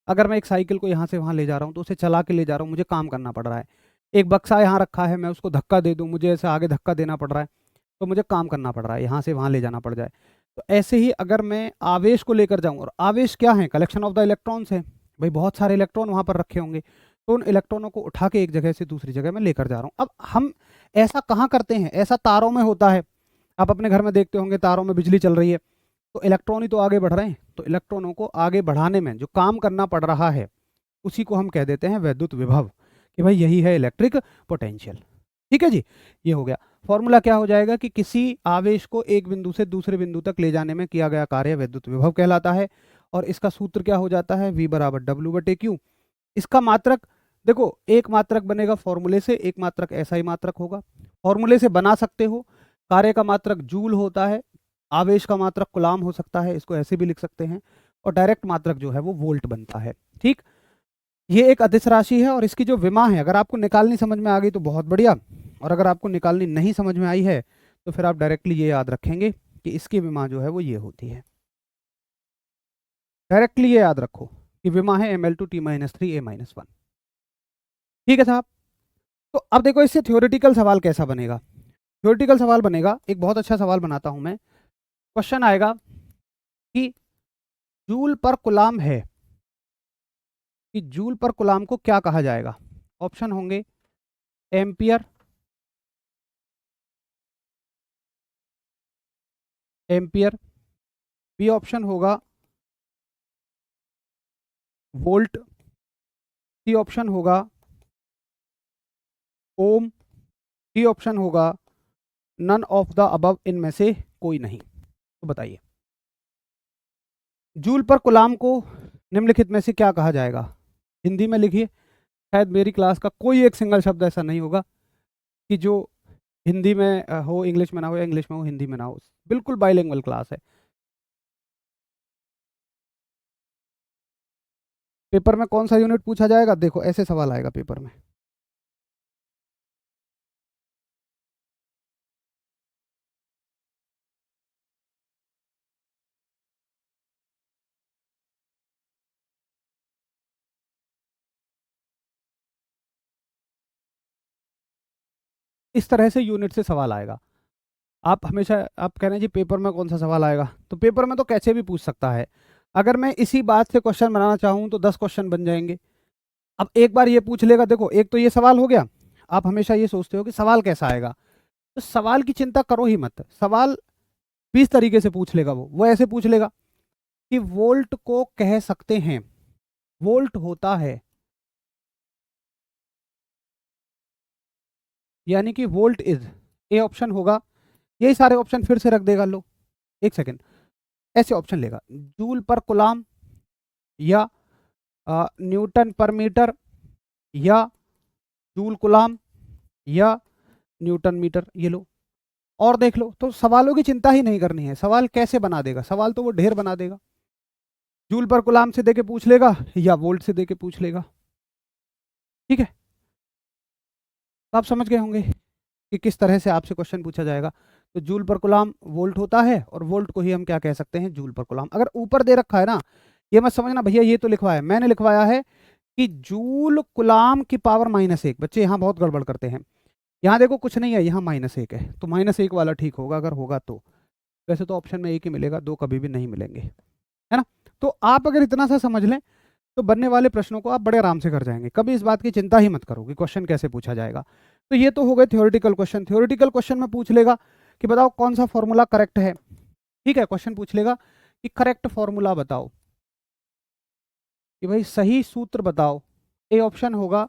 अगर मैं एक साइकिल को यहाँ से वहाँ ले जा रहा हूँ तो उसे चला के ले जा रहा हूँ, मुझे काम करना पड़ रहा है। एक बक्सा यहाँ रखा है, मैं उसको धक्का दे दूँ, मुझे ऐसे आगे धक्का देना पड़ रहा है, तो मुझे काम करना पड़ रहा है, यहाँ से वहाँ ले जाना पड़ जाए। तो ऐसे ही अगर मैं आवेश को लेकर जाऊँ, और आवेश क्या है? कलेक्शन ऑफ द इलेक्ट्रॉन्स है। भाई बहुत सारे इलेक्ट्रॉन वहाँ पर रखे होंगे, तो उन इलेक्ट्रॉनों को उठा के एक जगह से दूसरी जगह में लेकर जा रहा हूँ। अब हम ऐसा कहाँ करते हैं? ऐसा तारों में होता है। आप अपने घर में देखते होंगे, तारों में बिजली चल रही है, तो इलेक्ट्रॉन ही तो आगे बढ़ रहे हैं। तो इलेक्ट्रॉनों को आगे बढ़ाने में जो काम करना पड़ रहा है, उसी को हम कह देते हैं वैद्युत विभव, कि भाई यही है इलेक्ट्रिक पोटेंशियल। ठीक है जी, ये हो गया। फॉर्मूला क्या हो जाएगा कि किसी आवेश को एक बिंदु से दूसरे बिंदु तक ले जाने में किया गया कार्य वैद्युत विभव कहलाता है। और इसका सूत्र क्या हो जाता है? V बराबर डब्ल्यू बटे क्यू। इसका मात्रक देखो, एक मात्रक बनेगा फॉर्मूले से, एक मात्रक ऐसा ही मात्रक होगा। फॉर्मूले से बना सकते हो, कार्य का मात्रक जूल होता है, आवेश का मात्रक कूलाम हो सकता है, इसको ऐसे भी लिख सकते हैं, और डायरेक्ट मात्रक जो है वो वोल्ट बनता है। ठीक, ये एक अदिश राशि है, और इसकी जो विमा है, अगर आपको निकालनी समझ में आ गई तो बहुत बढ़िया, और अगर आपको निकालनी नहीं समझ में आई है तो फिर आप डायरेक्टली ये याद रखेंगे कि इसकी विमा जो है वो ये होती है। डायरेक्टली ये याद रखो कि विमा है Ml2T-3A-1। ठीक है साहब। तो अब देखो, इससे थ्योरेटिकल सवाल कैसा बनेगा? थ्योरेटिकल सवाल बनेगा, एक बहुत अच्छा सवाल बनाता हूं मैं। क्वेश्चन आएगा कि जूल पर कूलाम है, कि जूल पर कूलाम को क्या कहा जाएगा? ऑप्शन होंगे एम्पियर, एम्पियर, बी ऑप्शन होगा वोल्ट, सी ऑप्शन होगा ओम, डी ऑप्शन होगा नन ऑफ द अबव, इनमें से कोई नहीं। तो बताइए, जूल पर कूलाम को निम्नलिखित में से क्या कहा जाएगा? हिंदी में लिखिए। शायद मेरी क्लास का कोई एक सिंगल शब्द ऐसा नहीं होगा कि जो हिंदी में हो, इंग्लिश में ना हो, या इंग्लिश में हो हिंदी में ना हो। बिल्कुल बाइलिंगुअल क्लास है। पेपर में कौन सा यूनिट पूछा जाएगा? देखो ऐसे सवाल आएगा पेपर में। इस तरह से यूनिट से सवाल आएगा। आप हमेशा आप कह रहे हैं जी पेपर में कौन सा सवाल आएगा, तो पेपर में तो कैसे भी पूछ सकता है। अगर मैं इसी बात से क्वेश्चन बनाना चाहूँ तो 10 क्वेश्चन बन जाएंगे। अब एक बार ये पूछ लेगा, देखो एक तो ये सवाल हो गया। आप हमेशा ये सोचते हो कि सवाल कैसा आएगा, तो सवाल की चिंता करो ही मत। सवाल 20 तरीके से पूछ लेगा, वो ऐसे पूछ लेगा कि वोल्ट को कह सकते हैं, वोल्ट होता है, यानी कि वोल्ट इज, ए ऑप्शन होगा। यही सारे ऑप्शन फिर से रख देगा, लो एक सेकेंड, ऐसे ऑप्शन लेगा, जूल पर कूलाम, या न्यूटन पर मीटर, या जूल कूलाम, या न्यूटन मीटर, ये लो और देख लो। तो सवालों की चिंता ही नहीं करनी है। सवाल कैसे बना देगा? सवाल तो वो ढेर बना देगा। जूल पर कूलाम से देके पूछ लेगा, या वोल्ट से देके पूछ लेगा। ठीक है, तो आप समझ गए होंगे कि किस तरह से आपसे क्वेश्चन पूछा जाएगा। तो जूल पर कूलाम वोल्ट होता है, और वोल्ट को ही हम क्या कह सकते हैं? जूल पर कूलाम। अगर ऊपर दे रखा है ना, ये मत समझना भैया ये तो लिखवाया है, मैंने लिखवाया है कि जूल कूलाम की पावर -1। बच्चे यहाँ बहुत गड़बड़ करते हैं। यहाँ देखो कुछ नहीं है, यहाँ -1 है, तो -1 वाला ठीक होगा अगर होगा तो। वैसे तो ऑप्शन में एक ही मिलेगा, दो कभी भी नहीं मिलेंगे, है ना। तो आप अगर इतना सा समझ लें तो बनने वाले प्रश्नों को आप बड़े आराम से कर जाएंगे। कभी इस बात की चिंता ही मत करो कि क्वेश्चन कैसे पूछा जाएगा। तो ये तो हो गए थ्योरेटिकल क्वेश्चन। थ्योरेटिकल क्वेश्चन में पूछ लेगा कि बताओ कौन सा फॉर्मूला करेक्ट है। ठीक है, क्वेश्चन पूछ लेगा कि करेक्ट फॉर्मूला बताओ, कि भाई सही सूत्र बताओ। ए ऑप्शन होगा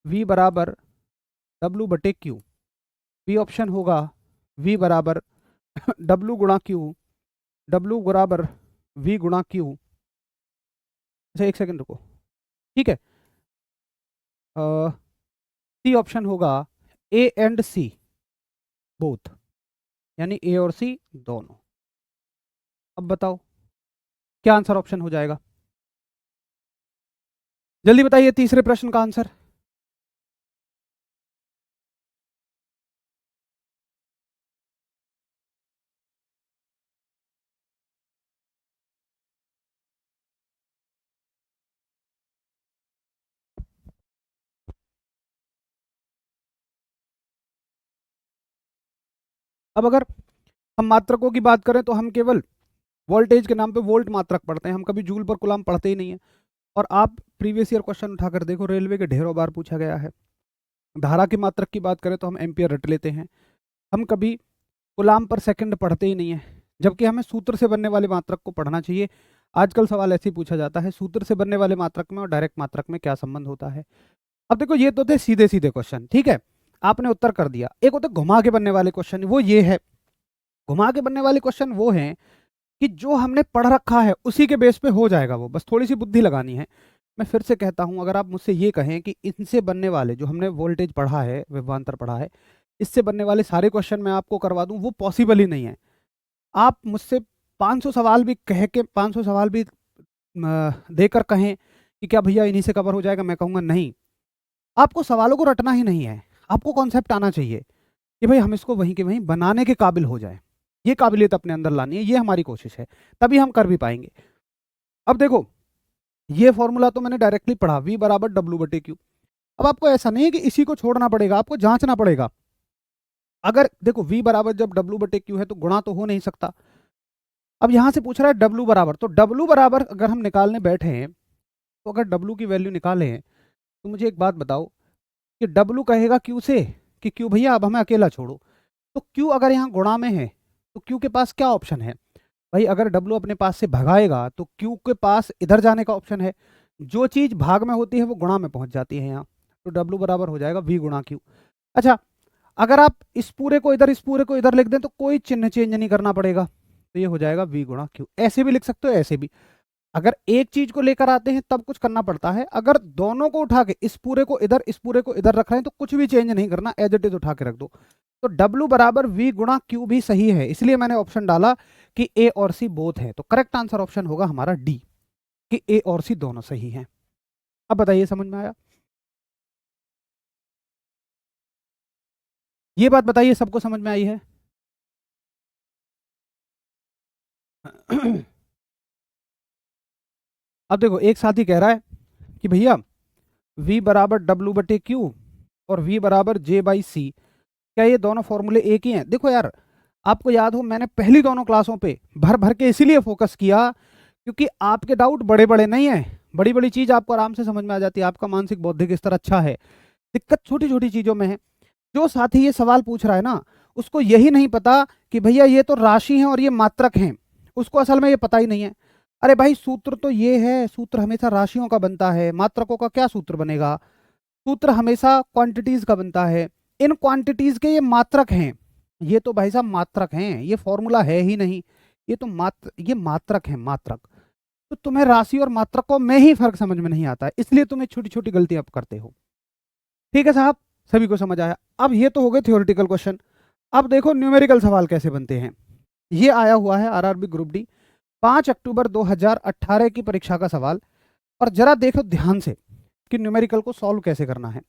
V बराबर W बटे क्यू, बी ऑप्शन होगा V बराबर W गुणा क्यू, W बराबर V गुणा क्यू। अच्छा एक सेकंड रुको, ठीक है। सी ऑप्शन होगा A एंड C बोथ, यानी ए और सी दोनों। अब बताओ क्या आंसर ऑप्शन हो जाएगा? जल्दी बताइए तीसरे प्रश्न का आंसर। अब अगर हम मात्रकों की बात करें तो हम केवल वोल्टेज के नाम पे वोल्ट मात्रक पढ़ते हैं, हम कभी जूल पर कूलाम पढ़ते ही नहीं है। और आप प्रीवियस ईयर क्वेश्चन उठाकर देखो, रेलवे के ढेरों बार पूछा गया है। धारा की मात्रक की बात करें तो हम एम्पियर रट लेते हैं, हम कभी कूलाम पर सेकंड पढ़ते ही नहीं है, जबकि हमें सूत्र से बनने वाले मात्रक को पढ़ना चाहिए। आजकल सवाल ऐसे ही पूछा जाता है, सूत्र से बनने वाले मात्रक में और डायरेक्ट मात्रक में क्या संबंध होता है। अब देखो ये तो थे सीधे सीधे क्वेश्चन, ठीक है, आपने उत्तर कर दिया। एक होते घुमा के बनने वाले क्वेश्चन, वो ये है, घुमा के बनने वाले क्वेश्चन वो हैं कि जो हमने पढ़ रखा है उसी के बेस पे हो जाएगा, वो बस थोड़ी सी बुद्धि लगानी है। मैं फिर से कहता हूं, अगर आप मुझसे ये कहें कि इनसे बनने वाले, जो हमने वोल्टेज पढ़ा है, विभवांतर पढ़ा है, इससे बनने वाले सारे क्वेश्चन मैं आपको करवा दूं, वो पॉसिबल ही नहीं है। आप मुझसे 500 सवाल भी कह के 500 सवाल भी देकर कहें कि क्या भैया इन्हीं से कवर हो जाएगा, मैं कहूँगा नहीं। आपको सवालों को रटना ही नहीं है, आपको कॉन्सेप्ट आना चाहिए कि भाई हम इसको वहीं के वहीं बनाने के काबिल हो जाए। ये काबिलियत अपने अंदर लानी है, ये हमारी कोशिश है, तभी हम कर भी पाएंगे। अब देखो, ये फॉर्मूला तो मैंने डायरेक्टली पढ़ा, V बराबर W/Q। अब आपको ऐसा नहीं है कि इसी को छोड़ना पड़ेगा, आपको जांचना पड़ेगा। अगर देखो V बराबर जब W/Q है तो गुणा तो हो नहीं सकता। अब यहां से पूछ रहा है W बराबर, तो W बराबर अगर हम निकालने बैठे हैं, तो अगर W की वैल्यू निकालें तो मुझे एक बात बताओ कि W कहेगा Q से कि Q भैया अब हमें अकेला छोड़ो, तो Q अगर यहाँ गुणा में है तो Q के पास क्या ऑप्शन है भाई? अगर W अपने पास से भगाएगा तो Q के पास इधर जाने का ऑप्शन है। जो चीज भाग में होती है वो गुणा में पहुंच जाती है यहाँ, तो W बराबर हो जाएगा V गुणा Q। अच्छा, अगर आप इस पूरे को इधर, इस पूरे को इधर लिख दें तो कोई चिन्ह चेंज नहीं करना पड़ेगा, तो ये हो जाएगा V गुणा Q। ऐसे भी लिख सकते हो, ऐसे भी। अगर एक चीज को लेकर आते हैं तब कुछ करना पड़ता है, अगर दोनों को उठा के इस पूरे को इधर, इस पूरे को इधर रख रहे हैं तो कुछ भी चेंज नहीं करना, एज इट इज उठा के रख दो। तो W बराबर V गुणा Q भी सही है, इसलिए मैंने ऑप्शन डाला कि A और C बोथ है। तो करेक्ट आंसर ऑप्शन होगा हमारा D, कि A और C दोनों सही हैं। अब बताइए, समझ में आया? ये बात बताइए, सबको समझ में आई है? अब देखो, एक साथी कह रहा है कि भैया V बराबर W/Q और V बराबर J/C, क्या ये दोनों फॉर्मूले एक ही हैं? देखो यार, आपको याद हो मैंने पहली दोनों क्लासों पे भर भर के इसीलिए फोकस किया क्योंकि आपके डाउट बड़े बड़े नहीं है, बड़ी बड़ी चीज आपको आराम से समझ में आ जाती है, आपका मानसिक बौद्धिक स्तर अच्छा है। दिक्कत छोटी छोटी चीजों में है। जो साथी ये सवाल पूछ रहा है ना, उसको यही नहीं पता कि भैया ये तो राशि है और ये मात्रक हैं, उसको असल में ये पता ही नहीं है। अरे भाई, सूत्र तो ये है, सूत्र हमेशा राशियों का बनता है, मात्रकों का क्या सूत्र बनेगा? सूत्र हमेशा क्वांटिटीज का बनता है, इन क्वांटिटीज के ये मात्रक हैं, ये तो भाई साहब मात्रक हैं, ये फॉर्मूला है ही नहीं, ये तो ये मात्रक है, मात्रक। तो तुम्हें राशि और मात्रकों में ही फर्क समझ में नहीं आता है, इसलिए तुम्हें छोटी छोटी गलतियां आप करते हो। ठीक है साहब, सभी को समझ आया? अब ये तो हो गए थ्योरेटिकल क्वेश्चन। अब देखो न्यूमेरिकल सवाल कैसे बनते हैं। ये आया हुआ है आरआरबी ग्रुप डी 5 अक्टूबर 2018 की परीक्षा का सवाल। और जरा देखो ध्यान से कि न्यूमेरिकल को सॉल्व कैसे करना है।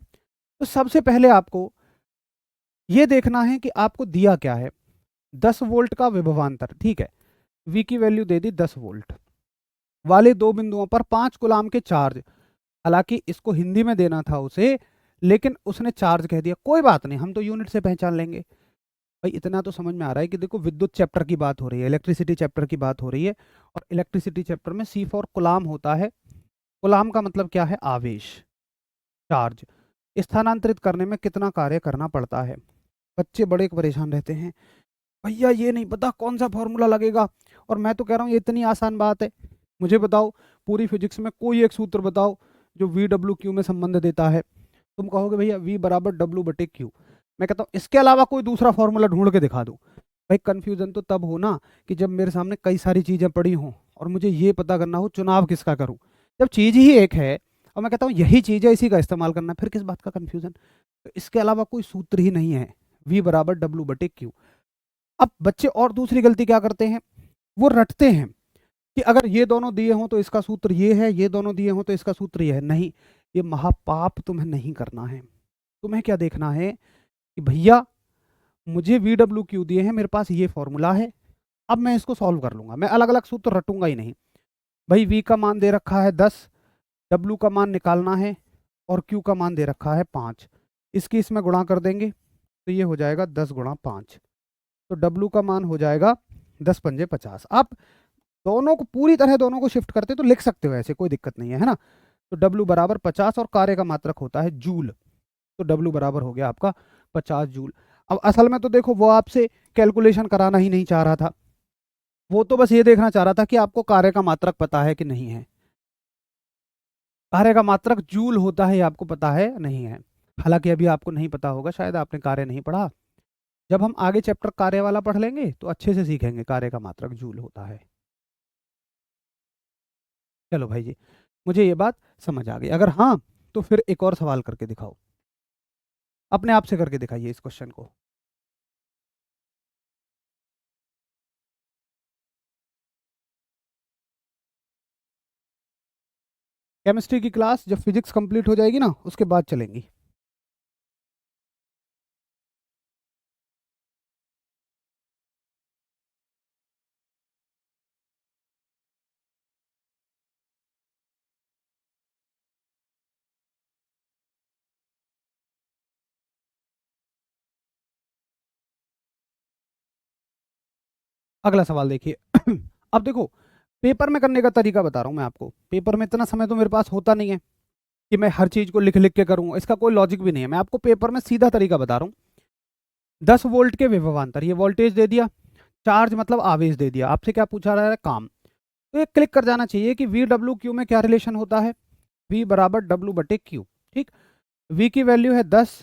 तो सबसे पहले आपको ये देखना है कि आपको दिया क्या है, 10 वोल्ट का विभवांतर, ठीक है, V की वैल्यू दे दी 10 वोल्ट वाले दो बिंदुओं पर 5 कूलाम के चार्ज। हालांकि इसको हिंदी में देना था उसे, लेकिन उसने चार्ज कह दिया, कोई बात नहीं, हम तो यूनिट से पहचान लेंगे। भाई इतना तो समझ में आ रहा है कि देखो विद्युत चैप्टर की बात हो रही है, इलेक्ट्रिसिटी चैप्टर की बात हो रही है, और इलेक्ट्रिसिटी चैप्टर में C फॉर कूलाम होता है। कूलाम का मतलब क्या है? आवेश, चार्ज। स्थानांतरित करने में कितना कार्य करना पड़ता है। बच्चे बड़े परेशान रहते हैं, भैया ये नहीं पता कौन सा फॉर्मूला लगेगा, और मैं तो कह रहा हूँ ये इतनी आसान बात है। मुझे बताओ, पूरी फिजिक्स में कोई एक सूत्र बताओ जो VW/Q में संबंध देता है। तुम कहोगे भैया V बराबर W/Q। मैं कहता हूँ इसके अलावा कोई दूसरा फॉर्मूला ढूंढ के दिखा दो। भाई कंफ्यूजन तो तब हो ना कि जब मेरे सामने कई सारी चीजें पड़ी हों और मुझे ये पता करना हो चुनाव किसका करूं। जब चीज ही एक है और मैं कहता हूँ यही चीज है, इसी का इस्तेमाल करना, फिर किस बात का कंफ्यूजन? तो इसके अलावा कोई सूत्र ही नहीं है, V बराबर W/Q। अब बच्चे और दूसरी गलती क्या करते हैं, वो रटते हैं कि अगर ये दोनों दिए हों तो इसका सूत्र ये है, ये दोनों दिए हों तो इसका सूत्र ये है। नहीं, ये महापाप तुम्हें नहीं करना है। तुम्हें क्या देखना है कि भैया मुझे VW/Q दिए हैं, मेरे पास ये फॉर्मूला है, अब मैं इसको सॉल्व कर लूंगा, मैं अलग अलग सूत्र रटूंगा ही नहीं। भाई V का मान दे रखा है 10, W का मान निकालना है, और Q का मान दे रखा है 5। इसकी इसमें गुणा कर देंगे तो ये हो जाएगा 10 गुणा 5। तो W का मान हो जाएगा 10 पंजे 50। आप दोनों को पूरी तरह दोनों को शिफ्ट करते तो लिख सकते हो ऐसे, कोई दिक्कत नहीं है ना। तो W बराबर 50 और कार्य का मात्रक होता है जूल, तो W बराबर हो गया आपका 50 जूल। अब असल में तो देखो वो आपसे कैलकुलेशन कराना ही नहीं चाह रहा था, वो तो बस ये देखना चाह रहा था कि आपको कार्य का मात्रक पता है कि नहीं है। कार्य का मात्रक जूल होता है, ये आपको पता है नहीं है। हालांकि अभी आपको नहीं पता होगा, शायद आपने कार्य नहीं पढ़ा। जब हम आगे चैप्टर कार्य वाला पढ़ लेंगे तो अच्छे से सीखेंगे कार्य का मात्रक जूल होता है। चलो भाई जी, मुझे ये बात समझ आ गई। अगर हाँ तो फिर एक और सवाल करके दिखाओ, अपने आप से करके दिखाइए इस क्वेश्चन को। केमिस्ट्री की क्लास जब फिजिक्स कंप्लीट हो जाएगी ना उसके बाद चलेंगी। अगला सवाल देखिए। अब देखो, पेपर में करने का तरीका बता रहा हूं मैं आपको। पेपर में इतना समय तो मेरे पास होता नहीं है कि मैं हर चीज को लिख लिख के करूँ, इसका कोई लॉजिक भी नहीं है। मैं आपको पेपर में सीधा तरीका बता रहा हूँ। 10 वोल्ट के विभवांतर, ये वोल्टेज दे दिया, चार्ज मतलब आवेश दे दिया, आपसे क्या पूछा रहा है, काम। तो ये क्लिक कर जाना चाहिए कि वी डब्ल्यू क्यू में क्या रिलेशन होता है, वी बराबर डब्ल्यू बटे क्यू। ठीक, वी की वैल्यू है 10,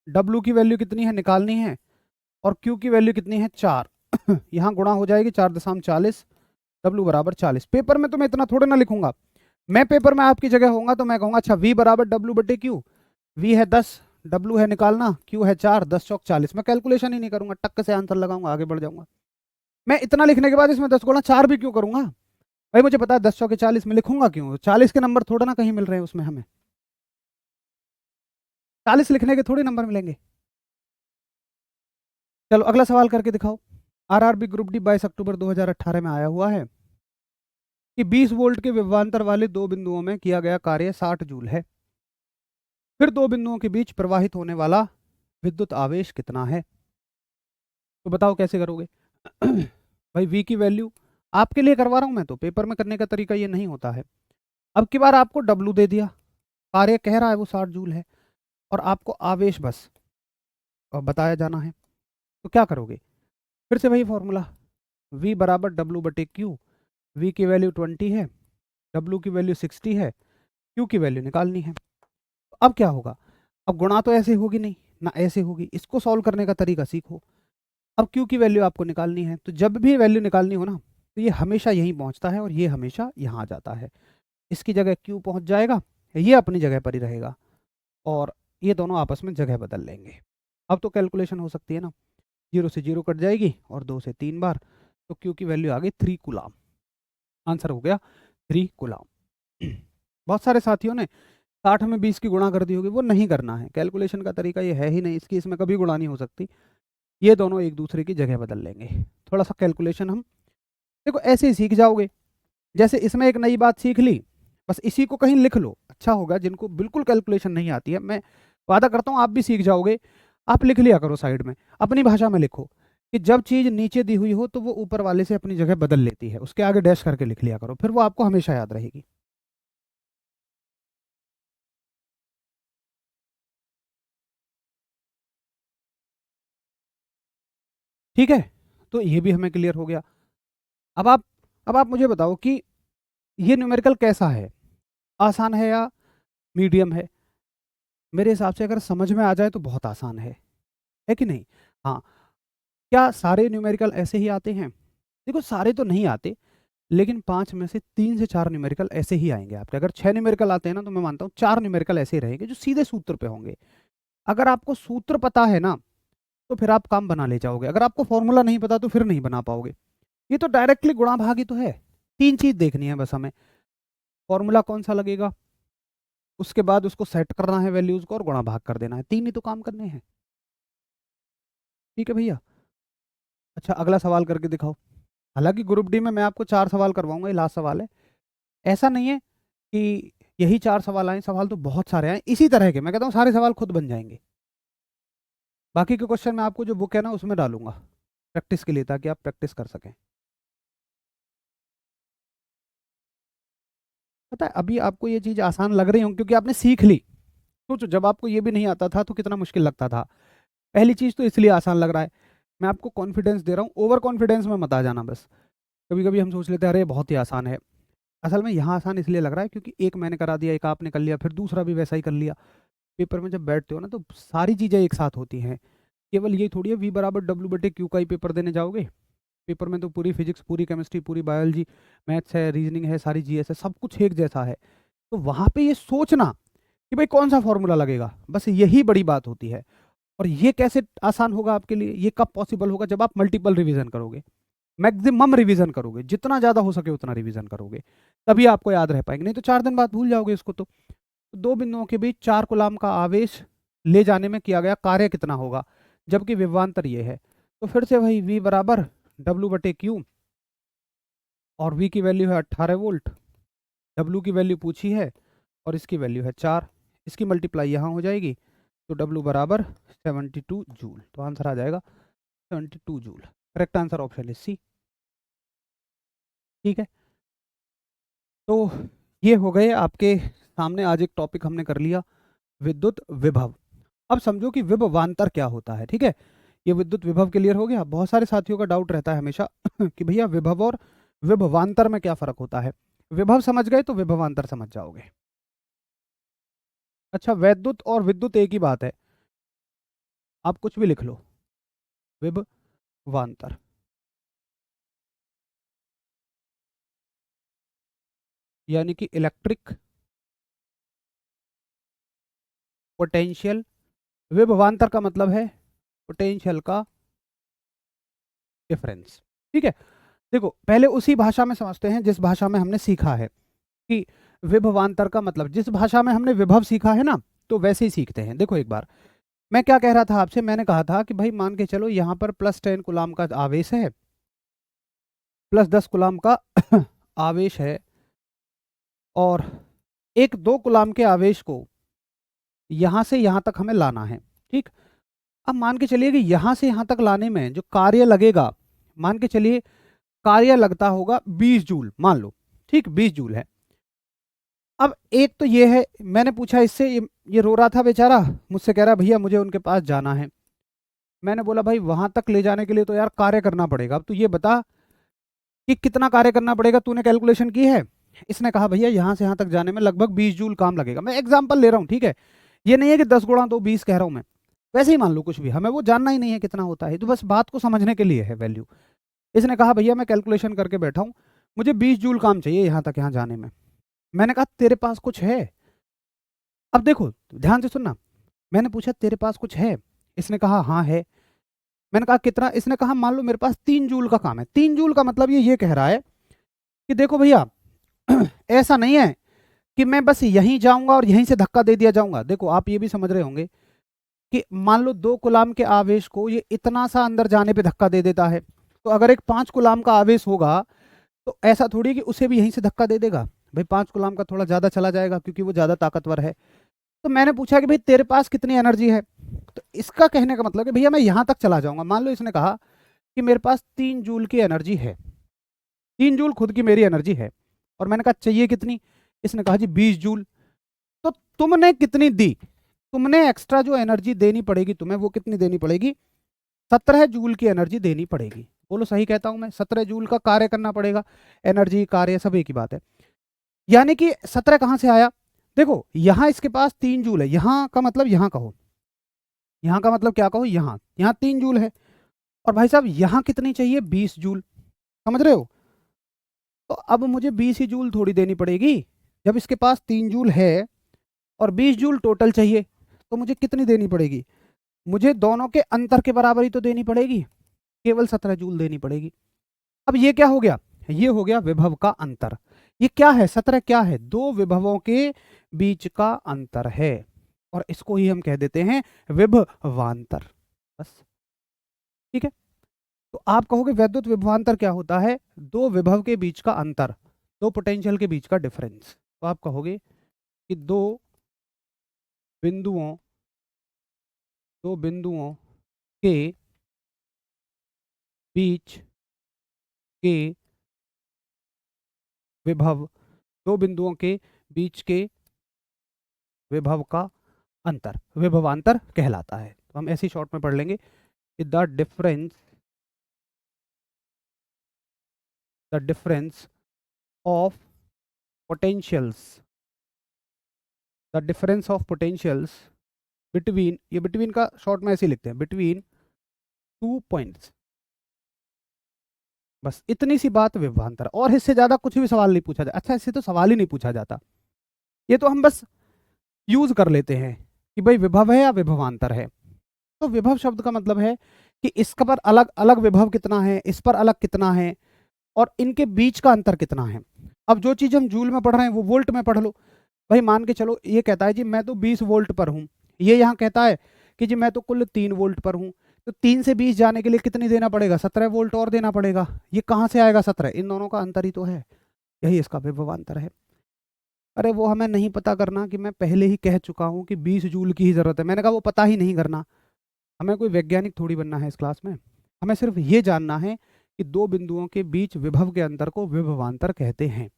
डब्ल्यू की वैल्यू कितनी है निकालनी है, और क्यू की वैल्यू कितनी है 4। यहाँ गुणा हो जाएगी 4.40, डब्ल्यू बराबर 40। पेपर में तो मैं इतना थोड़े ना लिखूंगा। मैं पेपर में आपकी जगह होऊंगा तो मैं कहूंगा अच्छा वी बराबर डब्ल्यू बटे क्यू, वी है 10, डब्ल्यू है निकालना, क्यू है 4, 10 चौक 40। मैं कैलकुलेशन ही नहीं करूंगा, टक्क से आंसर लगाऊंगा, आगे बढ़ जाऊंगा। मैं इतना लिखने के बाद इसमें 10 गुणा 4 भी क्यों करूंगा भाई, मुझे पता है 10 चौके 40 में लिखूंगा क्यों, 40 के नंबर थोड़ा ना कहीं मिल रहे हैं उसमें, हमें 40 लिखने के थोड़े नंबर मिलेंगे। चलो अगला सवाल करके दिखाओ। आरआरबी ग्रुप डी 22 अक्टूबर 2018 में आया हुआ है कि 20 वोल्ट के विभवांतर वाले दो बिंदुओं में किया गया कार्य 60 जूल है। फिर दो बिंदुओं के बीच प्रवाहित होने वाला विद्युत आवेश कितना है। तो बताओ कैसे करोगे। भाई वी की वैल्यू आपके लिए करवा रहा हूं मैं, तो पेपर में करने का तरीका ये नहीं होता है। अब की बार आपको डब्लू दे दिया, कार्य कह रहा है वो 60 जूल है, और आपको आवेश बस बताया जाना है। तो क्या करोगे, फिर से वही फॉर्मूला, v बराबर डब्लू बटे क्यू। v की वैल्यू 20 है, w की वैल्यू 60 है, q की वैल्यू निकालनी है। तो अब क्या होगा, अब गुणा तो ऐसे होगी नहीं ना, ऐसे होगी। इसको सॉल्व करने का तरीका सीखो। अब q की वैल्यू आपको निकालनी है, तो जब भी वैल्यू निकालनी हो ना तो ये हमेशा यहीं पहुंचता है और ये हमेशा यहाँ आ जाता है। इसकी जगह q पहुंच जाएगा, ये अपनी जगह पर ही रहेगा, और ये दोनों आपस में जगह बदल लेंगे। अब तो कैलकुलेशन हो सकती है ना, 0 से 0 कट जाएगी और 2 से 3 बार, तो q की वैल्यू आ गई 3 कूलाम। आंसर हो गया 3 कूलाम। बहुत सारे साथियों ने 60 में 20 की गुणा कर दी होगी, वो नहीं करना है, कैलकुलेशन का तरीका ये है ही नहीं, इसकी इसमें कभी गुणा नहीं हो सकती। ये दोनों एक दूसरे की जगह बदल लेंगे। थोड़ा सा कैलकुलेशन हम देखो ऐसे ही सीख जाओगे। जैसे इसमें एक नई बात सीख ली, बस इसी को कहीं लिख लो, अच्छा होगा। जिनको बिल्कुल कैलकुलेशन नहीं आती है, मैं वादा करता हूँ आप भी सीख जाओगे। आप लिख लिया करो साइड में, अपनी भाषा में लिखो कि जब चीज नीचे दी हुई हो तो वो ऊपर वाले से अपनी जगह बदल लेती है, उसके आगे डैश करके लिख लिया करो, फिर वो आपको हमेशा याद रहेगी। ठीक है, तो ये भी हमें क्लियर हो गया। अब आप अब आप मुझे बताओ कि ये न्यूमेरिकल कैसा है, आसान है या मीडियम है। मेरे हिसाब से अगर समझ में आ जाए तो बहुत आसान है कि नहीं। हाँ, क्या सारे न्यूमेरिकल ऐसे ही आते हैं, देखो सारे तो नहीं आते, लेकिन 5 में से 3 से 4 न्यूमेरिकल ऐसे ही आएंगे आपके। अगर 6 न्यूमेरिकल आते हैं ना, तो मैं मानता हूँ 4 न्यूमेरिकल ऐसे ही रहेंगे जो सीधे सूत्र पे होंगे। अगर आपको सूत्र पता है ना तो फिर आप काम बना ले जाओगे, अगर आपको फॉर्मूला नहीं पता तो फिर नहीं बना पाओगे। ये तो डायरेक्टली गुणा भाग ही तो है। 3 चीज देखनी है बस हमें, फॉर्मूला कौन सा लगेगा, उसके बाद उसको सेट करना है वैल्यूज को, और गुणा भाग कर देना है, 3 ही तो काम करने हैं। ठीक है भैया। अच्छा अगला सवाल करके दिखाओ। हालांकि ग्रुप डी में मैं आपको 4 सवाल करवाऊंगा, ये लास्ट सवाल है। ऐसा नहीं है कि यही 4 सवाल आए, सवाल तो बहुत सारे आए इसी तरह के। मैं कहता हूँ सारे सवाल खुद बन जाएंगे। बाकी के क्वेश्चन मैं आपको जो बुक है ना उसमें डालूंगा। प्रैक्टिस के लिए, ताकि आप प्रैक्टिस कर सकें। पता है अभी आपको ये चीज़ आसान लग रही होंगी क्योंकि आपने सीख ली। सोचो जब आपको ये भी नहीं आता था तो कितना मुश्किल लगता था। पहली चीज़ तो इसलिए आसान लग रहा है। मैं आपको कॉन्फिडेंस दे रहा हूँ, ओवर कॉन्फिडेंस में मत आ जाना बस। कभी कभी हम सोच लेते हैं अरे बहुत ही आसान है। असल में यहाँ आसान इसलिए लग रहा है क्योंकि एक मैंने करा दिया, एक आपने कर लिया, फिर दूसरा भी वैसा ही कर लिया। पेपर में जब बैठते हो ना तो सारी चीज़ें एक साथ होती हैं। केवल ये थोड़ी है V = W/Q का ही पेपर देने जाओगे। पेपर में तो पूरी फिजिक्स, पूरी केमिस्ट्री, पूरी बायोलॉजी, मैथ्स है, रीजनिंग है, सारी जीएस है, सब कुछ एक जैसा है। तो वहाँ पे ये सोचना कि भाई कौन सा फॉर्मूला लगेगा, बस यही बड़ी बात होती है। और ये कैसे आसान होगा आपके लिए, ये कब पॉसिबल होगा, जब आप मल्टीपल रिवीजन करोगे, मैक्सिमम रिवीजन करोगे, जितना ज़्यादा हो सके उतना रिवीजन करोगे, तभी आपको याद रह पाएंगे। नहीं तो 4 दिन बाद भूल जाओगे इसको। तो दो बिंदुओं के बीच 4 कूलाम का आवेश ले जाने में किया गया कार्य कितना होगा, जबकि विभवांतर ये है। तो फिर से वही V = W/Q, और V की वैल्यू है 18 वोल्ट, W की वैल्यू पूछी है और इसकी वैल्यू है 4। इसकी मल्टीप्लाई यहाँ हो जाएगी, तो W = 72 जूल। तो आंसर आ जाएगा 72 joule. Correct answer option is C. ठीक है, तो ये हो गए आपके सामने। आज एक टॉपिक हमने कर लिया, विद्युत विभव। अब समझो कि विभवांतर क्या होता है। ठीक है, ये विद्युत विभव क्लियर हो गया। बहुत सारे साथियों का डाउट रहता है हमेशा कि भैया विभव और विभवांतर में क्या फर्क होता है। विभव समझ गए तो विभवांतर समझ जाओगे। अच्छा, वैद्युत और विद्युत एक ही बात है, आप कुछ भी लिख लो। विभवांतर यानी कि इलेक्ट्रिक पोटेंशियल, विभवांतर का मतलब है पोटेंशियल का डिफरेंस। ठीक है, देखो पहले उसी भाषा में समझते हैं जिस भाषा में हमने सीखा है। कि विभवांतर का मतलब, जिस भाषा में हमने विभव सीखा है ना, तो वैसे ही सीखते हैं। देखो एक बार मैं क्या कह रहा था आपसे, मैंने कहा था कि भाई मान के चलो यहाँ पर +10 कूलाम का आवेश है, +10 कूलाम का आवेश है, और एक 2 कूलाम के आवेश को यहाँ से यहाँ तक हमें लाना है। ठीक, अब मान के चलिए कि यहाँ से यहाँ तक लाने में जो कार्य लगेगा, मान के चलिए कार्य लगता होगा 20 जूल, मान लो। ठीक, 20 जूल है। अब एक तो ये है, मैंने पूछा इससे, ये रो रहा था बेचारा, मुझसे कह रहा भैया मुझे उनके पास जाना है। मैंने बोला भाई वहां तक ले जाने के लिए तो यार कार्य करना पड़ेगा। अब तू ये बता कि कितना कार्य करना पड़ेगा, तूने कैलकुलेशन की है। इसने कहा भैया यहाँ से यहाँ तक जाने में लगभग 20 जूल काम लगेगा। मैं एग्जाम्पल ले रहा हूँ, ठीक है, ये नहीं है कि 10 × 2 = 20 कह रहा हूँ मैं। वैसे ही मान लो कुछ भी, हमें वो जानना ही नहीं है कितना होता है, तो बस बात को समझने के लिए है वैल्यू। इसने कहा भैया मैं कैलकुलेशन करके बैठा हूँ, मुझे 20 जूल काम चाहिए यहाँ तक, यहाँ जाने में। मैंने कहा तेरे पास कुछ है। अब देखो ध्यान से सुनना, मैंने पूछा तेरे पास कुछ है, इसने कहा हाँ है। मैंने कहा कितना, इसने कहा मान लो मेरे पास 3 जूल का काम है। 3 जूल का मतलब ये कह रहा है कि देखो भैया ऐसा नहीं है कि मैं बस यहीं जाऊंगा और यहीं से धक्का दे दिया जाऊंगा। देखो आप ये भी समझ रहे होंगे कि मान लो 2 कूलाम के आवेश को ये इतना सा अंदर जाने पे धक्का दे देता है, तो अगर एक 5 कूलाम का आवेश होगा तो ऐसा थोड़ी कि उसे भी यहीं से धक्का दे देगा। भाई 5 कूलाम का थोड़ा ज्यादा चला जाएगा क्योंकि वो ज्यादा ताकतवर है। तो मैंने पूछा कि भाई तेरे पास कितनी एनर्जी है, तो इसका कहने का मतलब कि भैया मैं यहां तक चला जाऊंगा। मान लो इसने कहा कि मेरे पास 3 जूल की एनर्जी है, 3 जूल खुद की मेरी एनर्जी है, और मैंने कहा चाहिए कितनी, इसने कहा जी 20 जूल। तो तुमने कितनी दी, तुमने एक्स्ट्रा जो एनर्जी देनी पड़ेगी तुम्हें, वो कितनी देनी पड़ेगी, 17 जूल की एनर्जी देनी पड़ेगी। बोलो सही कहता हूं मैं, 17 जूल का कार्य करना पड़ेगा। एनर्जी कार्य सब एक ही बात है। यानी कि 17 कहां से आया, देखो यहां इसके पास 3 जूल है, यहां का मतलब यहां कहो, यहां का मतलब क्या कहो, यहां यहां 3 जूल है, और भाई साहब यहां कितनी चाहिए, 20 जूल। समझ रहे हो, तो अब मुझे 20 ही जूल थोड़ी देनी पड़ेगी। जब इसके पास 3 जूल है और 20 जूल टोटल चाहिए, तो मुझे कितनी देनी पड़ेगी, मुझे दोनों के अंतर के बराबर ही तो देनी पड़ेगी, केवल 17 जूल देनी पड़ेगी। अब ये क्या हो गया, ये हो गया विभव का अंतर। ये क्या है, 17 क्या है, दो विभवों के बीच का अंतर है, और इसको ही हम कह देते हैं विभवांतर। बस, ठीक है। तो आप कहोगे वैद्युत विभवांतर क्या होता है, दो विभव के बीच का अंतर, दो पोटेंशियल के बीच का डिफरेंस। तो आप कहोगे कि बिंदुओं दो बिंदुओं के बीच के विभव, दो बिंदुओं के बीच के विभव का अंतर विभवांतर कहलाता है। तो हम ऐसी शॉर्ट में पढ़ लेंगे कि the difference of potentials, the difference of potentials between, ये बिटवीन का शॉर्ट में ऐसे लिखते हैं, बिटवीन 2 पॉइंट्स। बस इतनी सी बात विभवांतर, और इससे ज्यादा कुछ भी सवाल नहीं पूछा जाता। अच्छा, इससे तो सवाल ही नहीं पूछा जाता, ये तो हम बस यूज कर लेते हैं कि भाई विभव है या विभवांतर है। तो विभव शब्द का मतलब है कि इसका पर अलग अलग विभव कितना है, इस पर अलग कितना है, और इनके बीच का अंतर कितना है। अब जो चीज हम जूल में पढ़ रहे हैं वो वोल्ट में पढ़ लो। भाई मान के चलो, ये कहता है जी मैं तो 20 वोल्ट पर हूँ, ये यहाँ कहता है कि जी मैं तो कुल 3 वोल्ट पर हूँ। तो 3 से 20 जाने के लिए कितनी देना पड़ेगा, 17 वोल्ट और देना पड़ेगा। ये कहाँ से आएगा 17, इन दोनों का अंतर ही तो है, यही इसका विभवांतर है। अरे वो हमें नहीं पता करना, कि मैं पहले ही कह चुका हूँ कि 20 जूल की ही जरूरत है। मैंने कहा वो पता ही नहीं करना, हमें कोई वैज्ञानिक थोड़ी बनना है इस क्लास में। हमें सिर्फ ये जानना है कि दो बिंदुओं के बीच विभव के अंतर को विभवांतर कहते हैं।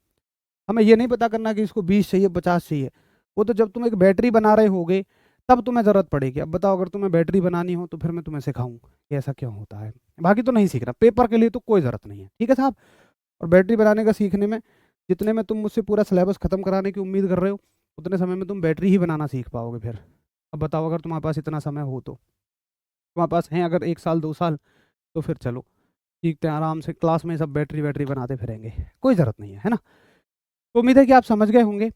हमें ये नहीं पता करना कि इसको 20 चाहिए 50 चाहिए, वो तो जब तुम एक बैटरी बना रहे होगे तब तुम्हें ज़रूरत पड़ेगी। अब बताओ, अगर तुम्हें बैटरी बनानी हो तो फिर मैं तुम्हें सिखाऊं कि ऐसा क्यों होता है, बाकी तो नहीं सीखना। पेपर के लिए तो कोई ज़रूरत नहीं है, ठीक है साहब। और बैटरी बनाने का सीखने में, जितने में तुम मुझसे पूरा सिलेबस खत्म कराने की उम्मीद कर रहे हो, उतने समय में तुम बैटरी ही बनाना सीख पाओगे फिर। अब बताओ, अगर तुम्हारे पास इतना समय हो तो, तुम्हारे पास है अगर 1 साल 2 साल, तो फिर चलो सीखते हैं आराम से, क्लास में सब बैटरी बैटरी बनाते फिरेंगे, कोई ज़रूरत नहीं है ना। तो उम्मीद है कि आप समझ गए होंगे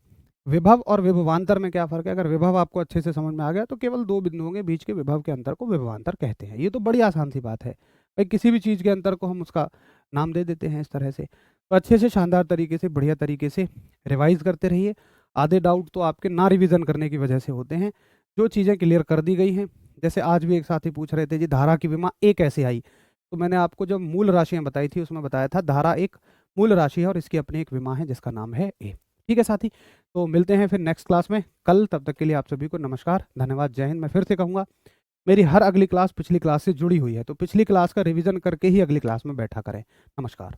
विभव और विभवांतर में क्या फ़र्क है। अगर विभव आपको अच्छे से समझ में आ गया तो केवल दो बिंदुओं के बीच के विभव के अंतर को विभवांतर कहते हैं। ये तो बड़ी आसान सी बात है भाई, किसी भी चीज़ के अंतर को हम उसका नाम दे देते हैं इस तरह से। तो अच्छे से, शानदार तरीके से, बढ़िया तरीके से रिवाइज करते रहिए। आधे डाउट तो आपके ना रिविज़न करने की वजह से होते हैं, जो चीज़ें क्लियर कर दी गई हैं। जैसे आज भी एक साथी पूछ रहे थे जी धारा की विमा ए कैसे आई, तो मैंने आपको जब मूल राशियाँ बताई थी उसमें बताया था धारा एक मूल राशि है और इसकी अपनी एक विमा है जिसका नाम है ए। ठीक है साथी, तो मिलते हैं फिर नेक्स्ट क्लास में कल। तब तक के लिए आप सभी को नमस्कार, धन्यवाद, जय हिंद। मैं फिर से कहूँगा, मेरी हर अगली क्लास पिछली क्लास से जुड़ी हुई है, तो पिछली क्लास का रिवीजन करके ही अगली क्लास में बैठा करें। नमस्कार।